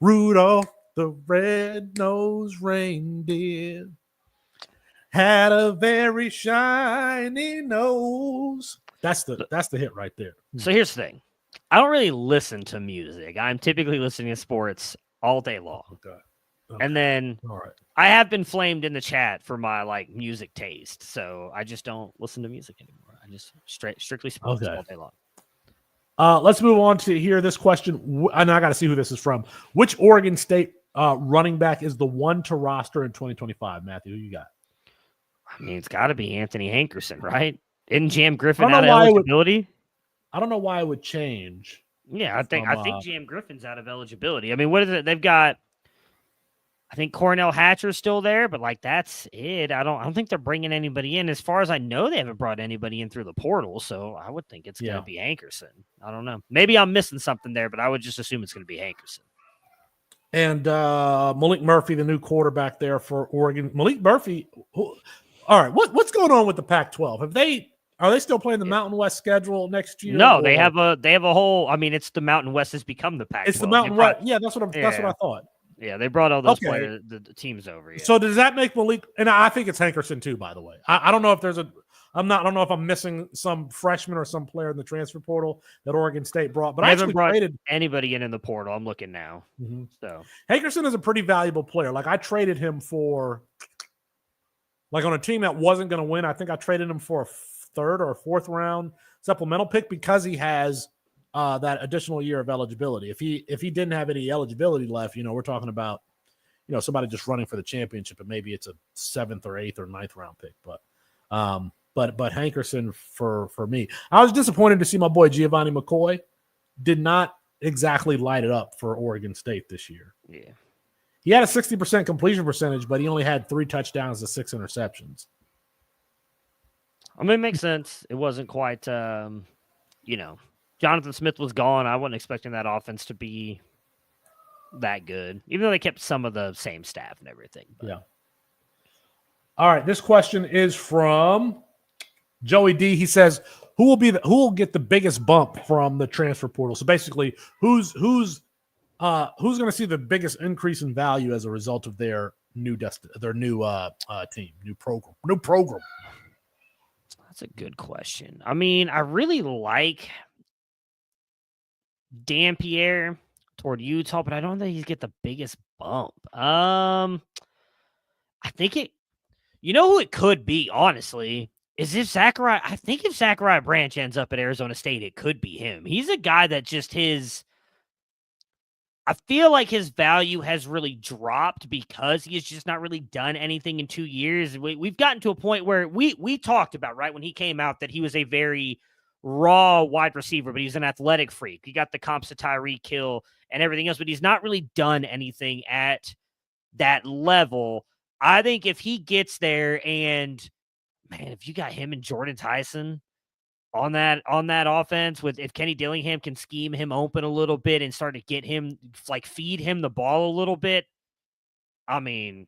Rudolph the Red-Nosed Reindeer had a very shiny nose. That's the hit right there. So here's the thing. I don't really listen to music. I'm typically listening to sports all day long. Okay. And then all right. I have been flamed in the chat for my music taste. So I just don't listen to music anymore. I just strictly sports all day long. Let's move on to hear this question. And I got to see who this is from. Which Oregon State running back is the one to roster in 2025? Matthew, who you got? I mean, it's got to be Anthony Hankerson, right? Isn't Jam Griffin out of eligibility? I don't know why it would change. Yeah, I think Jam Griffin's out of eligibility. I mean, what is it? They've got, I think Cornell Hatcher's still there, but that's it. I don't think they're bringing anybody in. As far as I know, they haven't brought anybody in through the portal, so I would think it's going to be Hankerson. I don't know. Maybe I'm missing something there, but I would just assume it's going to be Hankerson. And Malik Murphy, the new quarterback there for Oregon. Malik Murphy. All right, what's going on with the Pac-12? Are they still playing the Mountain West schedule next year? No, they have a whole. I mean, it's the Mountain West has become the Pac-12. It's the Mountain West. Yeah, that's what I thought. Yeah, they brought all those Okay. players, the teams over. Yeah. So does that make Malik? And I think it's Hankerson too, by the way. I don't know if there's I don't know if I'm missing some freshman or some player in the transfer portal that Oregon State brought, but I I haven't actually brought traded anybody in the portal. I'm looking now. So Hankerson is a pretty valuable player. Like I traded him for, like on a team that wasn't going to win. I think I traded him for a third or a fourth round supplemental pick because he has that additional year of eligibility. If he didn't have any eligibility left, we're talking about somebody just running for the championship, and maybe it's a 7th or 8th or 9th round pick. But Hankerson for me, I was disappointed to see my boy Giovanni McCoy did not exactly light it up for Oregon State this year. Yeah, he had a 60% completion percentage, but he only had 3 touchdowns to 6 interceptions. I mean, it makes sense. It wasn't quite, Jonathan Smith was gone. I wasn't expecting that offense to be that good, even though they kept some of the same staff and everything. But. Yeah. All right. This question is from Joey D. He says, who will get the biggest bump from the transfer portal? So basically, who's going to see the biggest increase in value as a result of their new team, new program? That's a good question. I mean, I really like Dampierre toward Utah, but I don't think he's get the biggest bump. I think who it could be, honestly, is if Zachariah Branch ends up at Arizona State, it could be him. He's a guy that I feel like his value has really dropped because he has just not really done anything in 2 years. We've gotten to a point where we talked about, right, when he came out, that he was a very raw wide receiver, but he's an athletic freak. He got the comps to Tyreek Hill and everything else, but he's not really done anything at that level. I think if he gets there, and man, if you got him and Jordan Tyson on that offense, if Kenny Dillingham can scheme him open a little bit and start to get him, like, feed him the ball a little bit, I mean,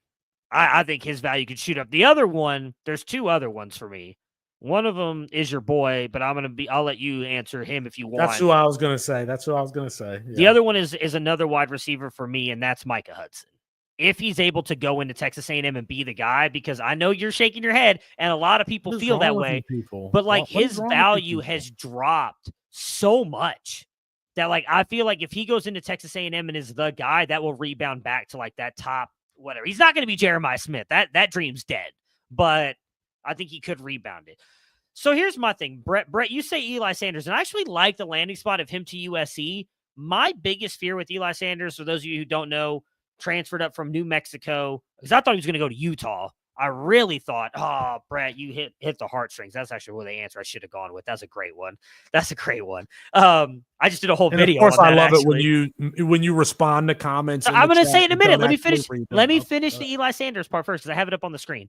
I think his value could shoot up. The other one, there's 2 other ones for me. One of them is your boy, but I'll let you answer him if you want. That's who I was going to say. Yeah. The other one is another wide receiver for me, and that's Micah Hudson. If he's able to go into Texas A&M and be the guy, because I know you're shaking your head, and a lot of people feel that way, but like his value has dropped so much that, like, I feel like if he goes into Texas A&M and is the guy, that will rebound back to like that top whatever. He's not going to be Jeremiah Smith. That dream's dead, but I think he could rebound it. So here's my thing, Brett, you say Eli Sanders, and I actually like the landing spot of him to USC. My biggest fear with Eli Sanders, for those of you who don't know, transferred up from New Mexico, because I thought he was going to go to Utah. I really thought, Brett, you hit the heartstrings. That's actually what the answer I should have gone with. That's a great one. I just did a whole video. Of course, on that, I love it when you respond to comments. I'm going to say it in a minute. Let me finish the Eli Sanders part first, because I have it up on the screen.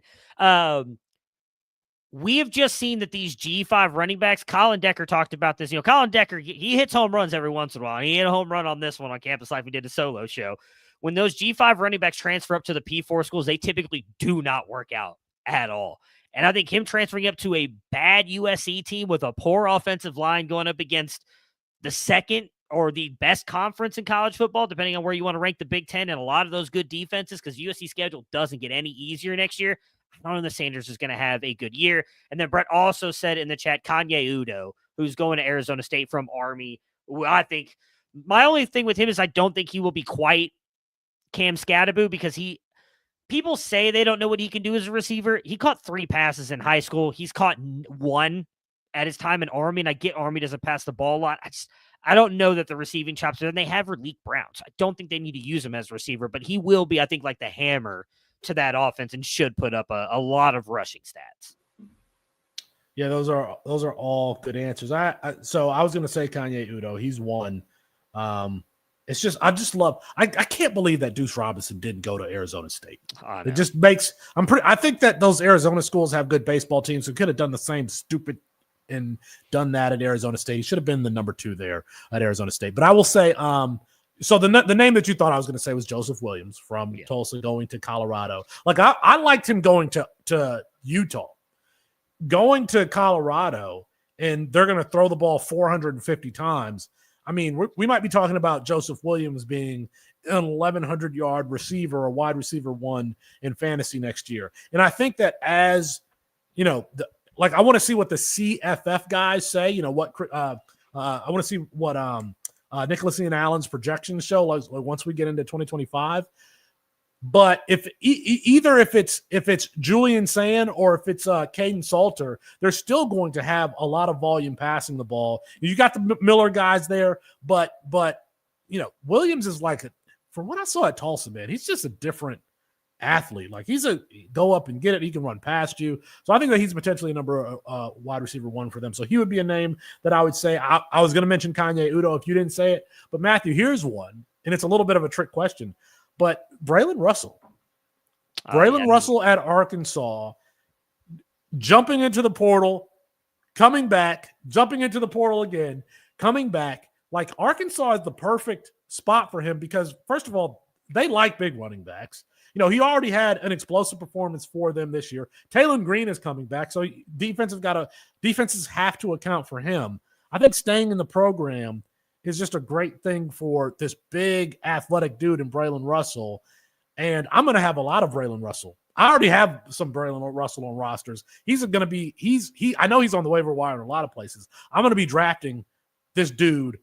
We have just seen that these G5 running backs, Colin Decker talked about this. Colin Decker, he hits home runs every once in a while. And he hit a home run on this one on Campus Life. We did a solo show. When those G5 running backs transfer up to the P4 schools, they typically do not work out at all. And I think him transferring up to a bad USC team with a poor offensive line going up against the second or the best conference in college football, depending on where you want to rank the Big Ten, and a lot of those good defenses, because USC schedule doesn't get any easier next year. I don't know if Sanders is going to have a good year. And then Brett also said in the chat, Kanye Udo, who's going to Arizona State from Army. I think my only thing with him is I don't think he will be quite Cam Scadaboo, because people say they don't know what he can do as a receiver. He caught 3 passes in high school. He's caught 1 at his time in Army, and I get Army doesn't pass the ball a lot. I don't know that the receiving chops are, and they have Raleek Brown, so I don't think they need to use him as a receiver, but he will be, I think, like the hammer to that offense and should put up a lot of rushing stats. Yeah, those are all good answers. So I was going to say Kanye Udo. He's one. It's just I can't believe that Deuce Robinson didn't go to Arizona State. It just makes I think that those Arizona schools have good baseball teams who could have done the same stupid and done that at Arizona State. He should have been the number 2 there at Arizona State. But I will say, so the name that you thought I was going to say was Joseph Williams from Tulsa going to Colorado. Like I liked him going to Utah, going to Colorado, and they're going to throw the ball 450 times. I mean, we might be talking about Joseph Williams being an 1,100-yard receiver or wide receiver one in fantasy next year. And I think that as, you know, I want to see what the CFF guys say, you know, what I want to see what Nicholas Ian Allen's projections show once we get into 2025. But if either if it's Julian Sand or if it's Caden Salter, they're still going to have a lot of volume passing the ball. You got the Miller guys there, but you know, Williams is from what I saw at Tulsa, man, he's just a different athlete. Like he's a go up and get it. He can run past you. So I think that he's potentially a number wide receiver one for them. So he would be a name that I would say. I was going to mention Kanye Udo if you didn't say it, but Matthew, here's one, and it's a little bit of a trick question. But Braylon Russell Russell at Arkansas, jumping into the portal, coming back, jumping into the portal again, coming back. Like Arkansas is the perfect spot for him because, first of all, they like big running backs. You know, he already had an explosive performance for them this year. Taylon Green is coming back, so defenses have to account for him. I think staying in the program is just a great thing for this big athletic dude in Braylon Russell. And I'm going to have a lot of Braylon Russell. I already have some Braylon Russell on rosters. He's going to be, I know he's on the waiver wire in a lot of places. I'm going to be drafting this dude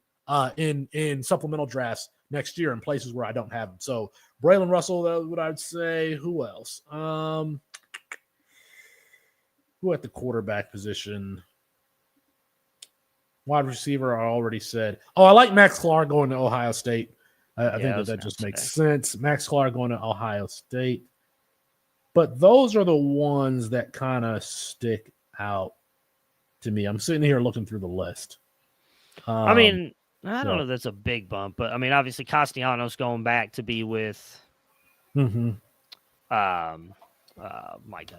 in supplemental drafts next year in places where I don't have him. So Braylon Russell, that was what I'd say. Who else? Who at the quarterback position? Wide receiver, I already said. Oh, I like Max Clark going to Ohio State. I think that just makes sense. Max Clark going to Ohio State. But those are the ones that kind of stick out to me. I'm sitting here looking through the list. I mean, I don't know if that's a big bump, but I mean, obviously Castellanos going back to be with my God,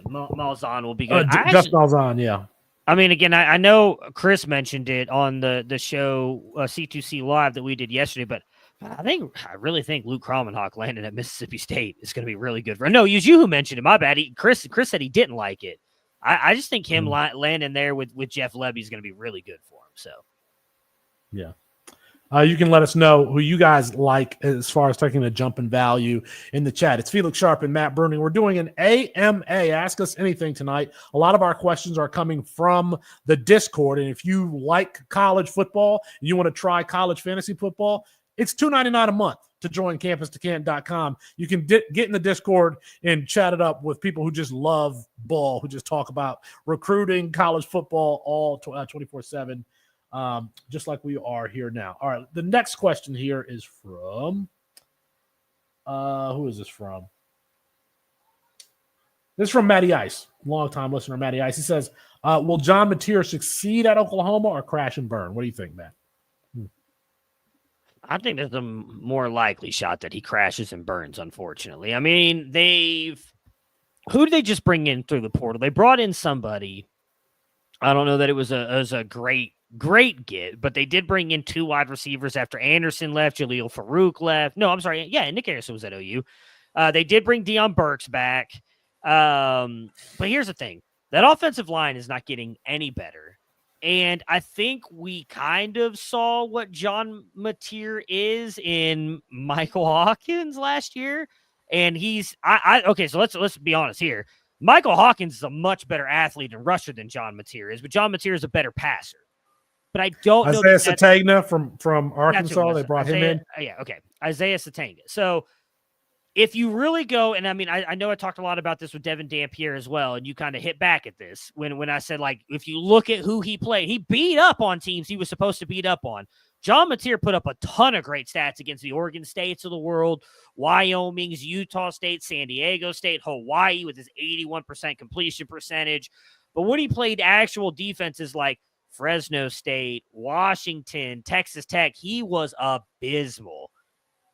Malzahn will be good. Just Malzahn, yeah. I mean, again, I know Chris mentioned it on the show C2C Live that we did yesterday, but I really think Luke Kromenhoek landing at Mississippi State is going to be really good for him. No, it was you who mentioned it. My bad. Chris said he didn't like it. I just think him landing there with Jeff Lebby is going to be really good for him. So, yeah. You can let us know who you guys like as far as taking a jump in value in the chat. It's Felix Sharpe and Matt Bruening. We're doing an AMA. Ask us anything tonight. A lot of our questions are coming from the Discord. And if you like college football and you want to try college fantasy football, it's $2.99 a month to join campus2canton.com. You can get in the Discord and chat it up with people who just love ball, who just talk about recruiting, college football, all 24/7. Just like we are here now. All right, the next question here is from who is this from? This is from Matty Ice, longtime listener Matty Ice. He says, will John Mateer succeed at Oklahoma or crash and burn? What do you think, Matt? I think there's a more likely shot that he crashes and burns, unfortunately. I mean, who did they just bring in through the portal? They brought in somebody. I don't know that it was a great get, but they did bring in two wide receivers after Anderson left, Jaleel Farouk left. No, I'm sorry. Yeah, Nick Harrison was at OU. They did bring Deion Burks back. But here's the thing. That offensive line is not getting any better. And I think we kind of saw what John Mateer is in Michael Hawkins last year. And okay, so let's be honest here. Michael Hawkins is a much better athlete and rusher than John Mateer is, but John Mateer is a better passer. But I don't know. Isaiah Satagna from Arkansas, they brought him in. Yeah, okay. Isaiah Satagna. So if you really go, and I mean, I know I talked a lot about this with Devin Dampier as well, and you kind of hit back at this when I said, like, if you look at who he played, he beat up on teams he was supposed to beat up on. John Mateer put up a ton of great stats against the Oregon States of the world, Wyoming's, Utah State, San Diego State, Hawaii with his 81% completion percentage. But when he played actual defenses like Fresno State, Washington, Texas Tech, he was abysmal.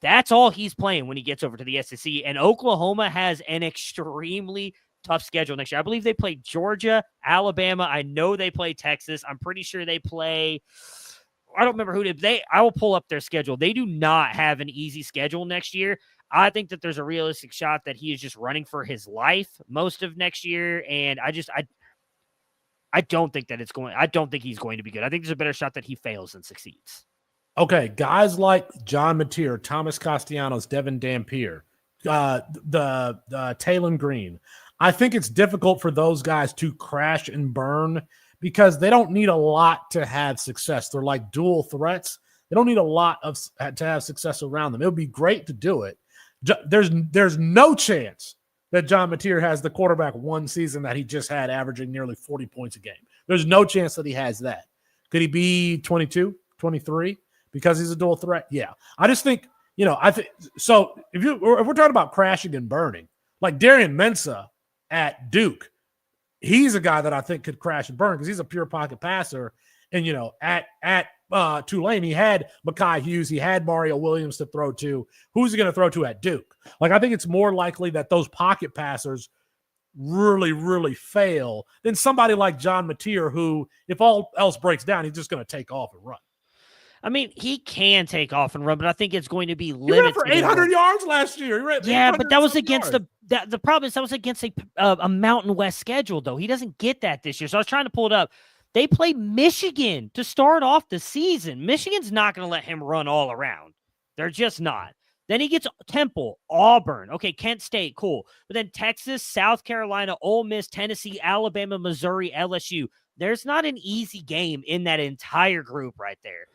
That's all he's playing when he gets over to the SEC. And Oklahoma has an extremely tough schedule next year. I believe they play Georgia, Alabama. I know they play Texas. I'm pretty sure they play, I don't remember who I will pull up their schedule. They do not have an easy schedule next year. I think that there's a realistic shot that he is just running for his life most of next year. And I don't think that I don't think he's going to be good. I think there's a better shot that he fails than succeeds. Okay, guys like John Mateer, Thomas Castellanos, Devin Dampier, the Taylon Green. I think it's difficult for those guys to crash and burn because they don't need a lot to have success. They're like dual threats. They don't need a lot to have success around them. It would be great to do it. There's no chance that John Mateer has the quarterback one season that he just had, averaging nearly 40 points a game. There's no chance that he has that. Could he be 22, 23? Because he's a dual threat? Yeah. I just think, I think so. If we're talking about crashing and burning, like Darian Mensah at Duke, he's a guy that I think could crash and burn because he's a pure pocket passer. And, at Tulane, he had Mekhi Hughes, he had Mario Williams to throw to. Who's he going to throw to at Duke? Like, I think it's more likely that those pocket passers really, really fail than somebody like John Mateer, who, if all else breaks down, he's just going to take off and run. I mean, he can take off and run, but I think it's going to be limited. He ran for 800 yards last year. Yeah, but that was against the problem is that was against a Mountain West schedule, though. He doesn't get that this year. So I was trying to pull it up. They play Michigan to start off the season. Michigan's not going to let him run all around. They're just not. Then he gets Temple, Auburn. Okay, Kent State, cool. But then Texas, South Carolina, Ole Miss, Tennessee, Alabama, Missouri, LSU. There's not an easy game in that entire group right there.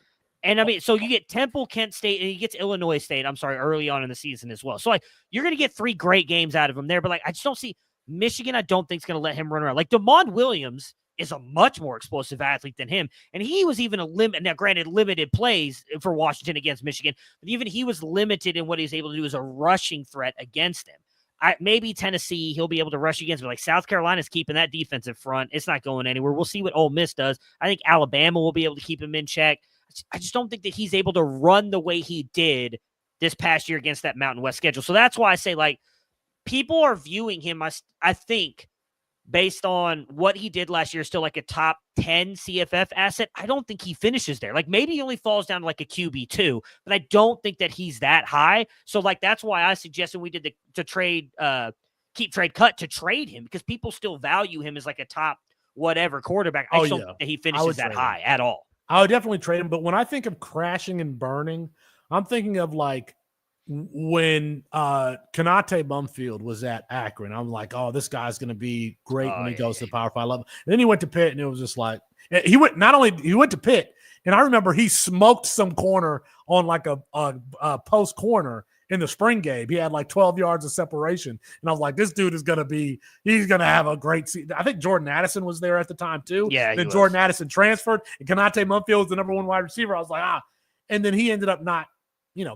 And I mean, so you get Temple, Kent State, and he gets Illinois State, early on in the season as well. So, like, you're going to get 3 great games out of him there. But, like, I just don't see Michigan, I don't think is going to let him run around. Like, DeMond Williams is a much more explosive athlete than him. And he was even now granted, limited plays for Washington against Michigan, but even he was limited in what he's able to do as a rushing threat against him. Maybe Tennessee, he'll be able to rush against, but like South Carolina's keeping that defensive front. It's not going anywhere. We'll see what Ole Miss does. I think Alabama will be able to keep him in check. I just don't think that he's able to run the way he did this past year against that Mountain West schedule. So that's why I say, like, people are viewing him, I think, based on what he did last year, still like a top 10 CFF asset. I don't think he finishes there. Like, maybe he only falls down to like a QB2, but I don't think that he's that high. So, like, that's why I suggested we did to trade, keep trade cut to trade him, because people still value him as like a top whatever quarterback. I just don't think that he finishes that high at all. I would definitely trade him. But when I think of crashing and burning, I'm thinking of like when Kanate Bumfield was at Akron. I'm like, oh, this guy's going to be great when he goes to the Power 5 level. And then he went to Pitt, and it was just like, he went to Pitt, and I remember he smoked some corner on like a post corner in the spring game. He had like 12 yards of separation. And I was like, this dude is going to he's going to have a great season. I think Jordan Addison was there at the time too. Yeah. Then Jordan Addison transferred, and Kanate Bumfield was the number 1 wide receiver. I was like, and then he ended up not,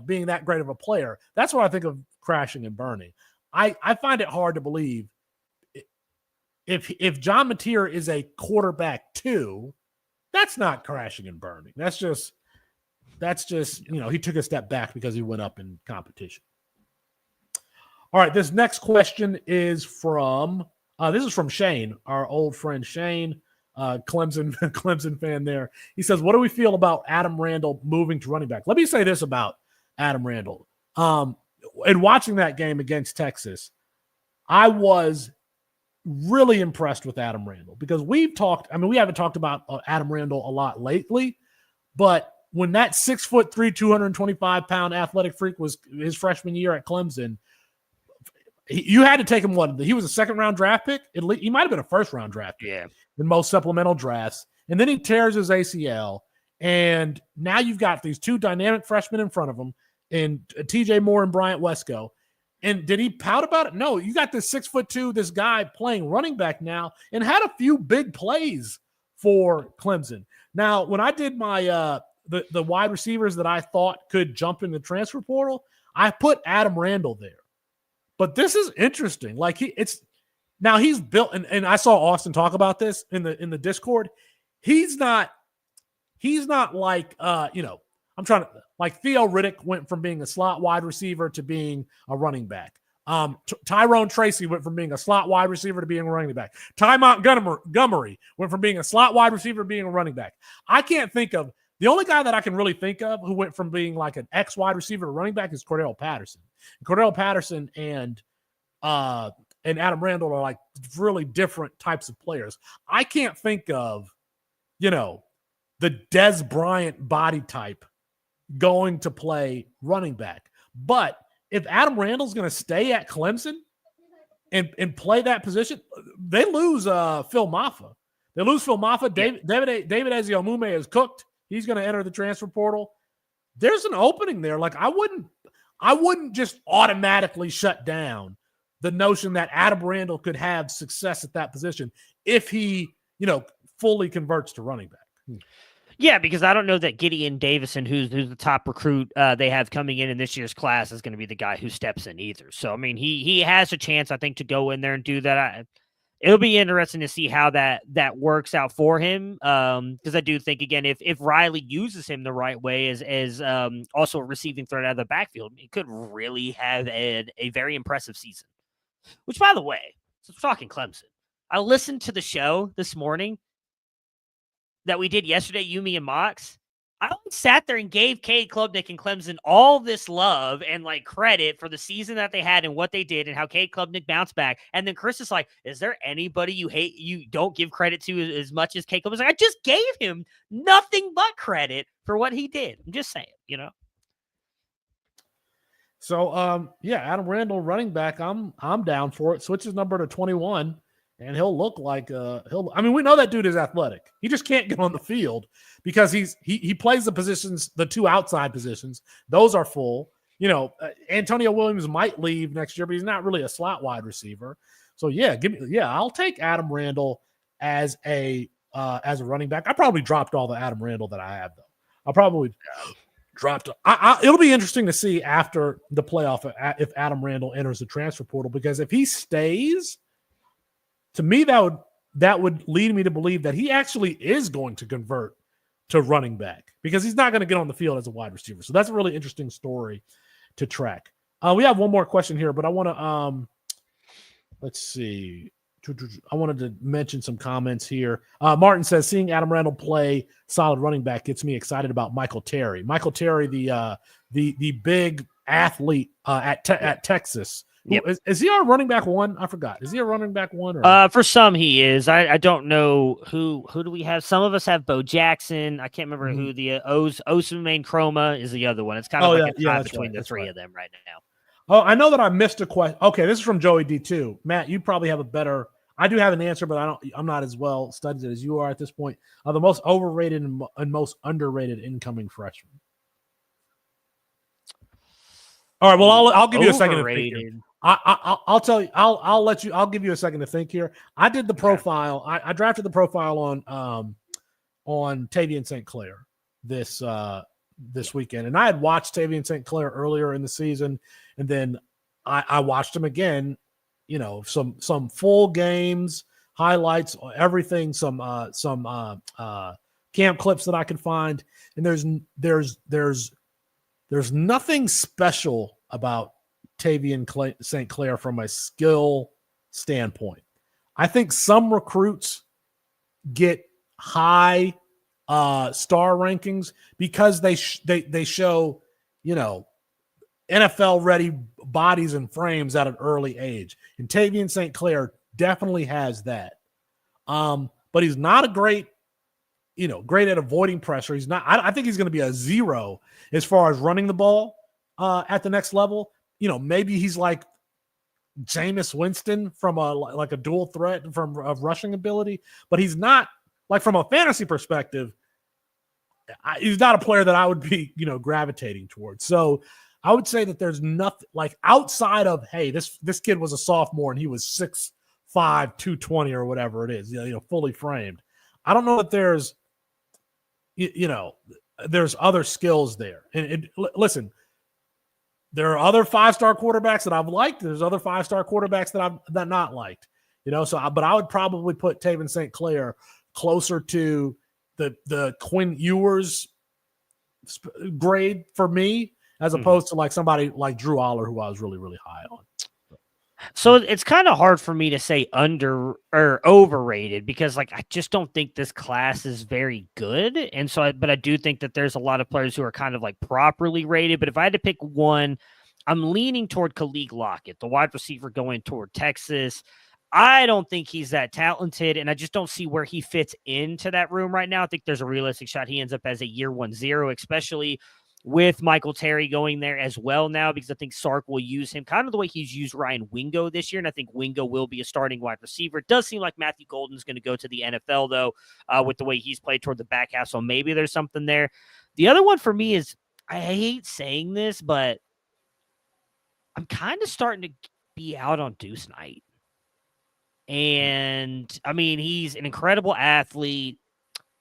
being that great of a player. That's what I think of crashing and burning. I find it hard to believe if John Mateer is a quarterback too, that's not crashing and burning. That's just, he took a step back because he went up in competition. All right, this next question is from Shane, our old friend Shane, Clemson fan there. He says, what do we feel about Adam Randall moving to running back? Let me say this about Adam Randall. And watching that game against Texas, I was really impressed with Adam Randall, because we haven't talked about Adam Randall a lot lately, but when that 6'3", 225-pound athletic freak was his freshman year at Clemson, you had to take him. He was a second-round draft pick. He might have been a first-round draft pick in most supplemental drafts. And then he tears his ACL, and now you've got these 2 dynamic freshmen in front of him, and TJ Moore and Bryant Wesco. And did he pout about it? No, you got this 6'2", this guy playing running back now, and had a few big plays for Clemson. Now, when I did my the wide receivers that I thought could jump in the transfer portal, I put Adam Randall there. But this is interesting. Like he's built, and I saw Austin talk about this in the Discord. He's not like I'm trying to, like, Theo Riddick went from being a slot wide receiver to being a running back. Tyrone Tracy went from being a slot wide receiver to being a running back. Ty Montgomery went from being a slot wide receiver to being a running back. I can't think of, the only guy that I can really think of who went from being like an X wide receiver to running back is Cordell Patterson. Cordell Patterson and Adam Randall are like really different types of players. I can't think of, the Des Bryant body type going to play running back. But if Adam Randall's going to stay at Clemson and play that position, they lose Phil Maffa. They lose Phil Maffa. David Eziomume is cooked. He's going to enter the transfer portal. There's an opening there. Like I wouldn't just automatically shut down the notion that Adam Randall could have success at that position if he, fully converts to running back. Yeah, because I don't know that Gideon Davison, who's the top recruit they have coming in this year's class, is going to be the guy who steps in either. So, I mean, he has a chance, I think, to go in there and do that. It'll be interesting to see how that works out for him, because I do think, again, if Riley uses him the right way as also a receiving threat out of the backfield, he could really have a very impressive season. Which, by the way, since we're talking Clemson, I listened to the show this morning that we did yesterday, you, me, and Mox. I sat there and gave Cade Klubnik and Clemson all this love and credit for the season that they had and what they did and how Cade Klubnik bounced back. And then Chris is like, is there anybody you don't give credit to as much as Cade Klubnik? I just gave him nothing but credit for what he did. I'm just saying, So, Adam Randall, running back, I'm down for it. Switch his number to 21. And he'll look like we know that dude is athletic. He just can't get on the field because he plays the positions, the two outside positions. Those are full. Antonio Williams might leave next year, but he's not really a slot wide receiver. So I'll take Adam Randall as a running back. I probably dropped all the Adam Randall that I have though. I'll probably dropped. It'll be interesting to see after the playoff if Adam Randall enters the transfer portal, because if he stays, to me, that would lead me to believe that he actually is going to convert to running back, because he's not going to get on the field as a wide receiver. So that's a really interesting story to track. We have one more question here, but I want to let's see. I wanted to mention some comments here. Martin says, seeing Adam Randall play solid running back gets me excited about Michael Terry. Michael Terry, the big athlete at Texas. Yep. Is he our running back one? I forgot. Is he a running back one? Or? For some, he is. I don't know who do we have. Some of us have Bo Jackson. I can't remember who the Osumain Chroma is the other one. It's kind of a tie between the three of them right now. Oh, I know that I missed a question. Okay, this is from Joey D2. Matt, you probably have a better. I do have an answer, but I'm not as well studied as you are at this point. The most overrated and most underrated incoming freshman. All right. Well, I'll give you a second to think here. I'll tell you. I'll give you a second to think here. I did the profile. I drafted the profile on Tavian St. Clair this weekend, and I had watched Tavian St. Clair earlier in the season, and then I watched him again. Some full games, highlights, everything. Some camp clips that I could find, and there's nothing special about Tavian St. Clair from a skill standpoint. I think some recruits get high star rankings because they show, NFL ready bodies and frames at an early age. And Tavian St. Clair definitely has that. But he's not a great at avoiding pressure. He's not. I think he's going to be a 0 as far as running the ball at the next level. Maybe he's like Jameis Winston from a dual threat of rushing ability, but he's not, like, from a fantasy perspective, he's not a player that I would be, gravitating towards. So I would say that there's nothing like outside of, hey, this kid was a sophomore and he was 6'5", 220 or whatever it is, fully framed. I don't know that there's, there's other skills there. And listen, there are other 5-star quarterbacks that I've liked. There's other 5-star quarterbacks that I've not liked, but I would probably put Tavian St. Clair closer to the Quinn Ewers grade for me, as opposed to like somebody like Drew Aller, who I was really, really high on. So it's kind of hard for me to say under or overrated, because I just don't think this class is very good. And so, but I do think that there's a lot of players who are kind of properly rated. But if I had to pick one, I'm leaning toward Khalid Lockett, the wide receiver going toward Texas. I don't think he's that talented, and I just don't see where he fits into that room right now. I think there's a realistic shot he ends up as a year 1-0, especially with Michael Terry going there as well now, because I think Sark will use him kind of the way he's used Ryan Wingo this year, and I think Wingo will be a starting wide receiver. It does seem like Matthew Golden's going to go to the NFL, though, with the way he's played toward the back half, so maybe there's something there. The other one for me is, I hate saying this, but I'm kind of starting to be out on Deuce Knight. And, I mean, he's an incredible athlete.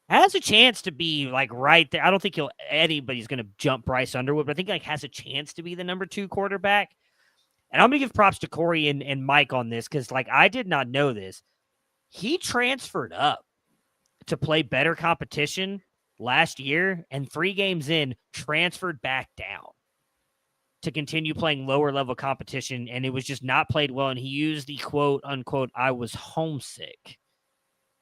Has a chance to be like right there. I don't think anybody's going to jump Bryce Underwood, but I think like has a chance to be the number 2 quarterback. And I'm going to give props to Corey and Mike on this, because like I did not know this. He transferred up to play better competition last year, and 3 games in transferred back down to continue playing lower level competition, and it was just not played well. And he used the quote unquote, "I was homesick."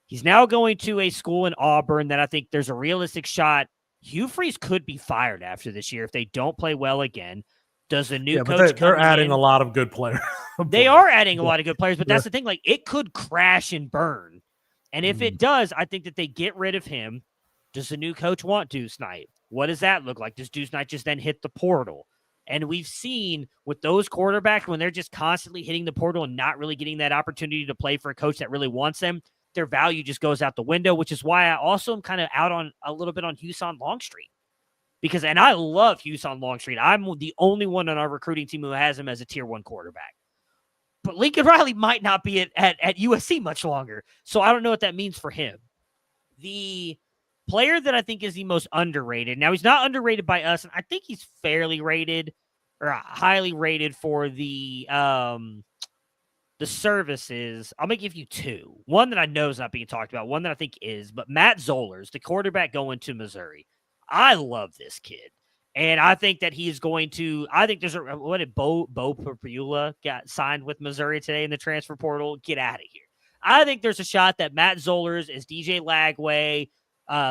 He's now going to a school in Auburn that I think there's a realistic shot Hugh Freeze could be fired after this year if they don't play well again. Does the new coach they're adding a lot of good players. They are adding a lot of good players, but that's the thing. Like, it could crash and burn. And if it does, I think that they get rid of him. Does the new coach want Deuce Knight? What does that look like? Does Deuce Knight just then hit the portal? And we've seen with those quarterbacks, when they're just constantly hitting the portal and not really getting that opportunity to play for a coach that really wants them, their value just goes out the window, which is why I also am kind of out on a little bit on Houston Longstreet. And I love Houston Longstreet. I'm the only one on our recruiting team who has him as a tier 1 quarterback. But Lincoln Riley might not be at USC much longer. So I don't know what that means for him. The player that I think is the most underrated. Now, he's not underrated by us, and I think he's fairly rated or highly rated for the services. I'm going to give you 2. One that I know is not being talked about, one that I think is, but Matt Zollers, the quarterback going to Missouri. I love this kid. And I think that he's going to, I think there's what did Bo Papula got signed with Missouri today in the transfer portal? Get out of here. I think there's a shot that Matt Zollers is DJ Lagway,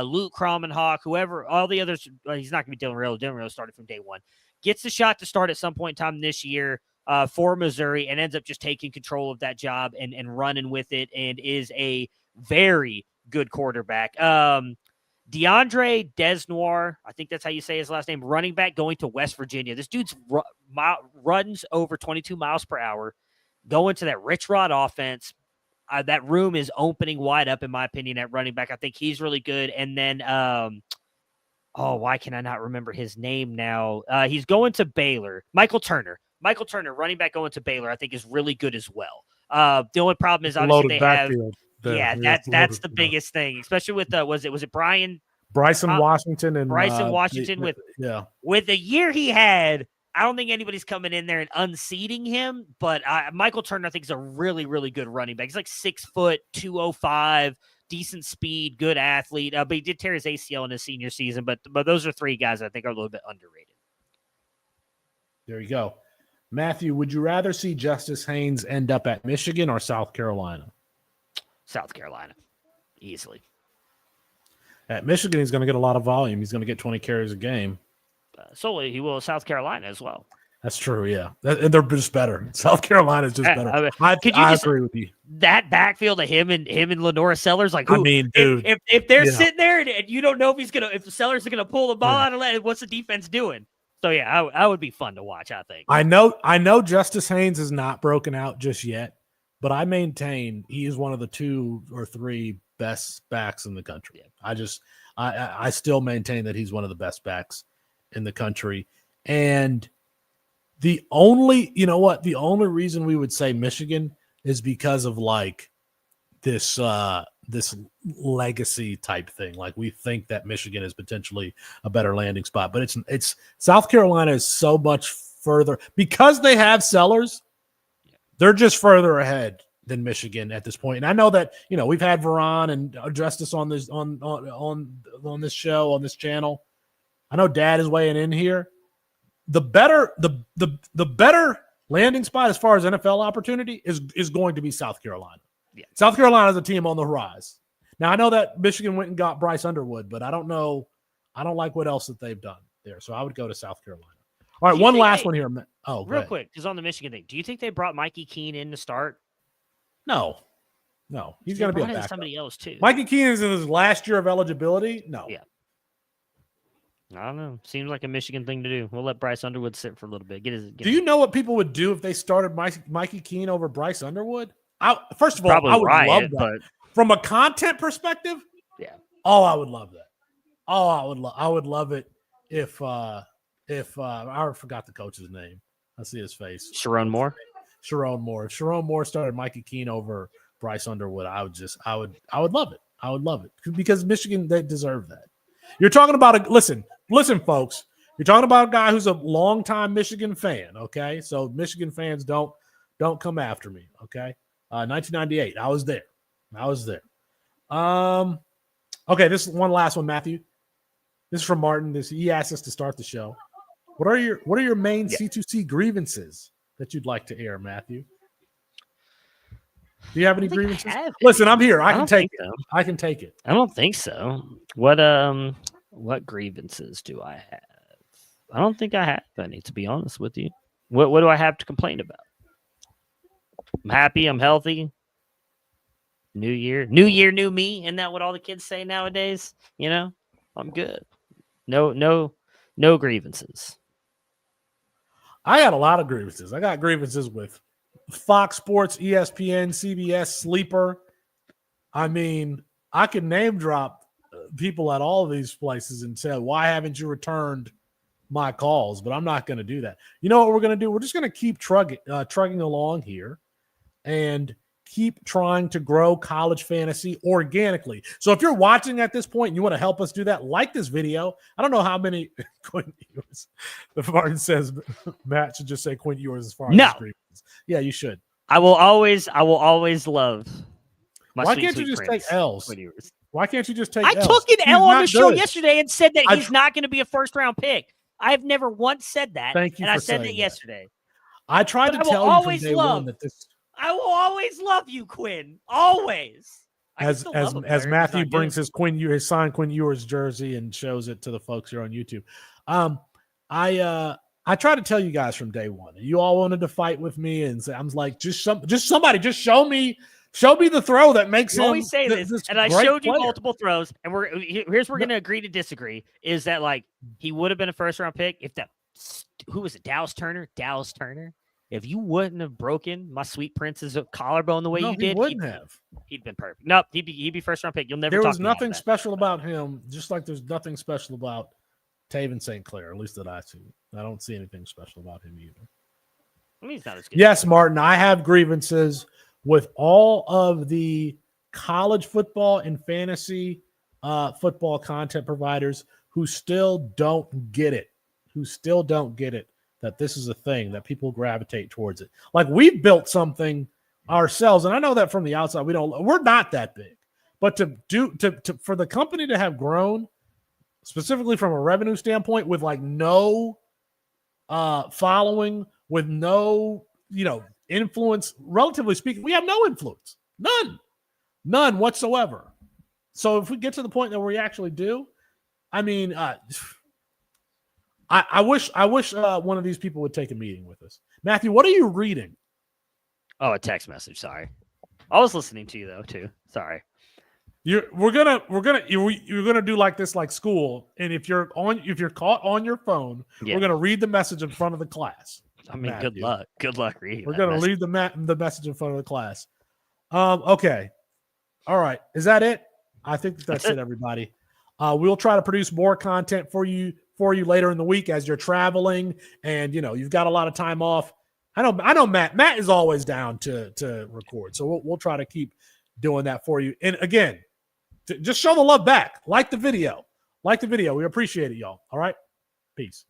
Luke Kromenhoek, whoever, all the others, he's not going to be Dylan Rail. Dylan Rail started from day one. Gets the shot to start at some point in time this year for Missouri, and ends up just taking control of that job and running with it, and is a very good quarterback. DeAndre Desnoir, I think that's how you say his last name, running back going to West Virginia. This dude's runs over 22 miles per hour, going to that Rich Rod offense. That room is opening wide up, in my opinion, at running back. I think he's really good. And then, why can I not remember his name now? He's going to Baylor. Michael Turner, running back going to Baylor, I think is really good as well. The only problem is obviously they have, that's the biggest thing, especially with was it Bryson Washington and Bryson Washington with the year he had. I don't think anybody's coming in there and unseating him, but Michael Turner, I think, is a really, really good running back. He's like 6 foot, 205, decent speed, good athlete. But he did tear his ACL in his senior season. But those are 3 guys I think are a little bit underrated. There you go. Matthew, would you rather see Justice Haynes end up at Michigan or South Carolina? South Carolina, easily. At Michigan, he's going to get a lot of volume. He's going to get 20 carries a game. Solely, he will at South Carolina as well. That's true, yeah. They're just better. South Carolina is just better. I agree with you. That backfield of him and Lenora Sellers, like, who, dude, if they're sitting there and you don't know if Sellers is gonna pull the ball out of that, what's the defense doing? So yeah, I would be fun to watch. I think. I know. Justice Haynes is not broken out just yet, but I maintain he is one of the 2 or 3 best backs in the country. Yeah. I still maintain that he's one of the best backs in the country. And the only reason we would say Michigan is because of like this legacy type thing. Like, we think that Michigan is potentially a better landing spot, but it's South Carolina is so much further because they have Sellers. They're just further ahead than Michigan at this point. And I know that, we've had Veron and Justice on this on this show, on this channel. I know Dad is weighing in here. The better landing spot as far as NFL opportunity is going to be South Carolina. Yeah. South Carolina is a team on the horizon. Now, I know that Michigan went and got Bryce Underwood, but I don't know. I don't like what else that they've done there. So I would go to South Carolina. All right, one last one here. Oh, real quick, because on the Michigan thing, do you think they brought Mikey Keene in to start? No. He's going to be a backup. Somebody else too. Mikey Keene is in his last year of eligibility. No. Yeah. I don't know. Seems like a Michigan thing to do. We'll let Bryce Underwood sit for a little bit. Do you know what people would do if they started Mikey Keene over Bryce Underwood? First of all, Probably I would riot, love that. but From a content perspective, yeah. Oh, I would love that. Oh, I would love it if I forgot the coach's name. I see his face. Sharon Moore. Sharon Moore. If Sharon Moore started Mikey Keene over Bryce Underwood, I would love it. I would love it because Michigan, they deserve that. You're talking about listen, folks. You're talking about a guy who's a longtime Michigan fan. Okay, so Michigan fans don't come after me. Okay, 1998, I was there. Okay, this is one last one, Matthew. This is from Martin. He asked us to start the show. What are your main C2C grievances that you'd like to air, Matthew? Do you have any grievances? Listen, I'm here. I can take it. I can take it. I don't think so. What grievances do I have? I don't think I have any, to be honest with you. What do I have to complain about? I'm happy. I'm healthy. New year, new me. Isn't that what all the kids say nowadays? You know, I'm good. No grievances. I got a lot of grievances. I got grievances with Fox Sports, ESPN, CBS, Sleeper. I mean, I can name drop people at all of these places and say, why haven't you returned my calls? But I'm not going to do that. You know what we're going to do? We're just going to keep trugging along here and keep trying to grow college fantasy organically. So if you're watching at this point and you want to help us do that, like this video. I don't know how many Quinn Ewers. The Martin says Matt should just say Quinn Ewers as far as his grievances. Yeah, you should. I will always love my Why sweet, can't you sweet just prince, take L's? Quinn Ewers. Why can't you just take I L's? took an L on the show good. yesterday and said that he's not going to be a first-round pick. I've never once said that. Thank you. And for I said that saying yesterday. I tried to tell you from day one that this. I will always love you, Quinn. Always. As Matthew brings his signed Quinn Ewers jersey and shows it to the folks here on YouTube. I tried to tell you guys from day one. You all wanted to fight with me, and I was like, somebody show me the throw that makes him. Always say this, and I showed you multiple throws, and we're going to agree to disagree. Is that like he would have been a first round pick if that who was it? Dallas Turner. If you wouldn't have broken my sweet prince's collarbone the way you did, he'd been perfect. Nope, he'd be first round pick. You'll never. There was nothing special about him, just like there's nothing special about Taven St. Clair, at least that I see. I don't see anything special about him either. I mean, he's not as good. Yes, Martin, I have grievances with all of the college football and fantasy football content providers who still don't get it. That this is a thing that people gravitate towards it. Like we've built something ourselves, and I know that from the outside we're not that big. But for the company to have grown, specifically from a revenue standpoint, with like no following, with no influence, relatively speaking, we have no influence, none whatsoever. So if we get to the point that we actually do, I mean. I wish one of these people would take a meeting with us. Matthew, what are you reading? Oh, a text message. Sorry, I was listening to you though too. Sorry. You're gonna do like this, like school, and if you're caught on your phone, we're gonna read the message in front of the class. I mean, Matthew. Good luck reading. We're gonna read the message in front of the class. Okay, all right. Is that it? I think that's it, everybody. We'll try to produce more content for you later in the week as you're traveling and you've got a lot of time off. I know Matt is always down to record. So we'll try to keep doing that for you. And again, just show the love back. Like the video. We appreciate it, y'all. All right. Peace.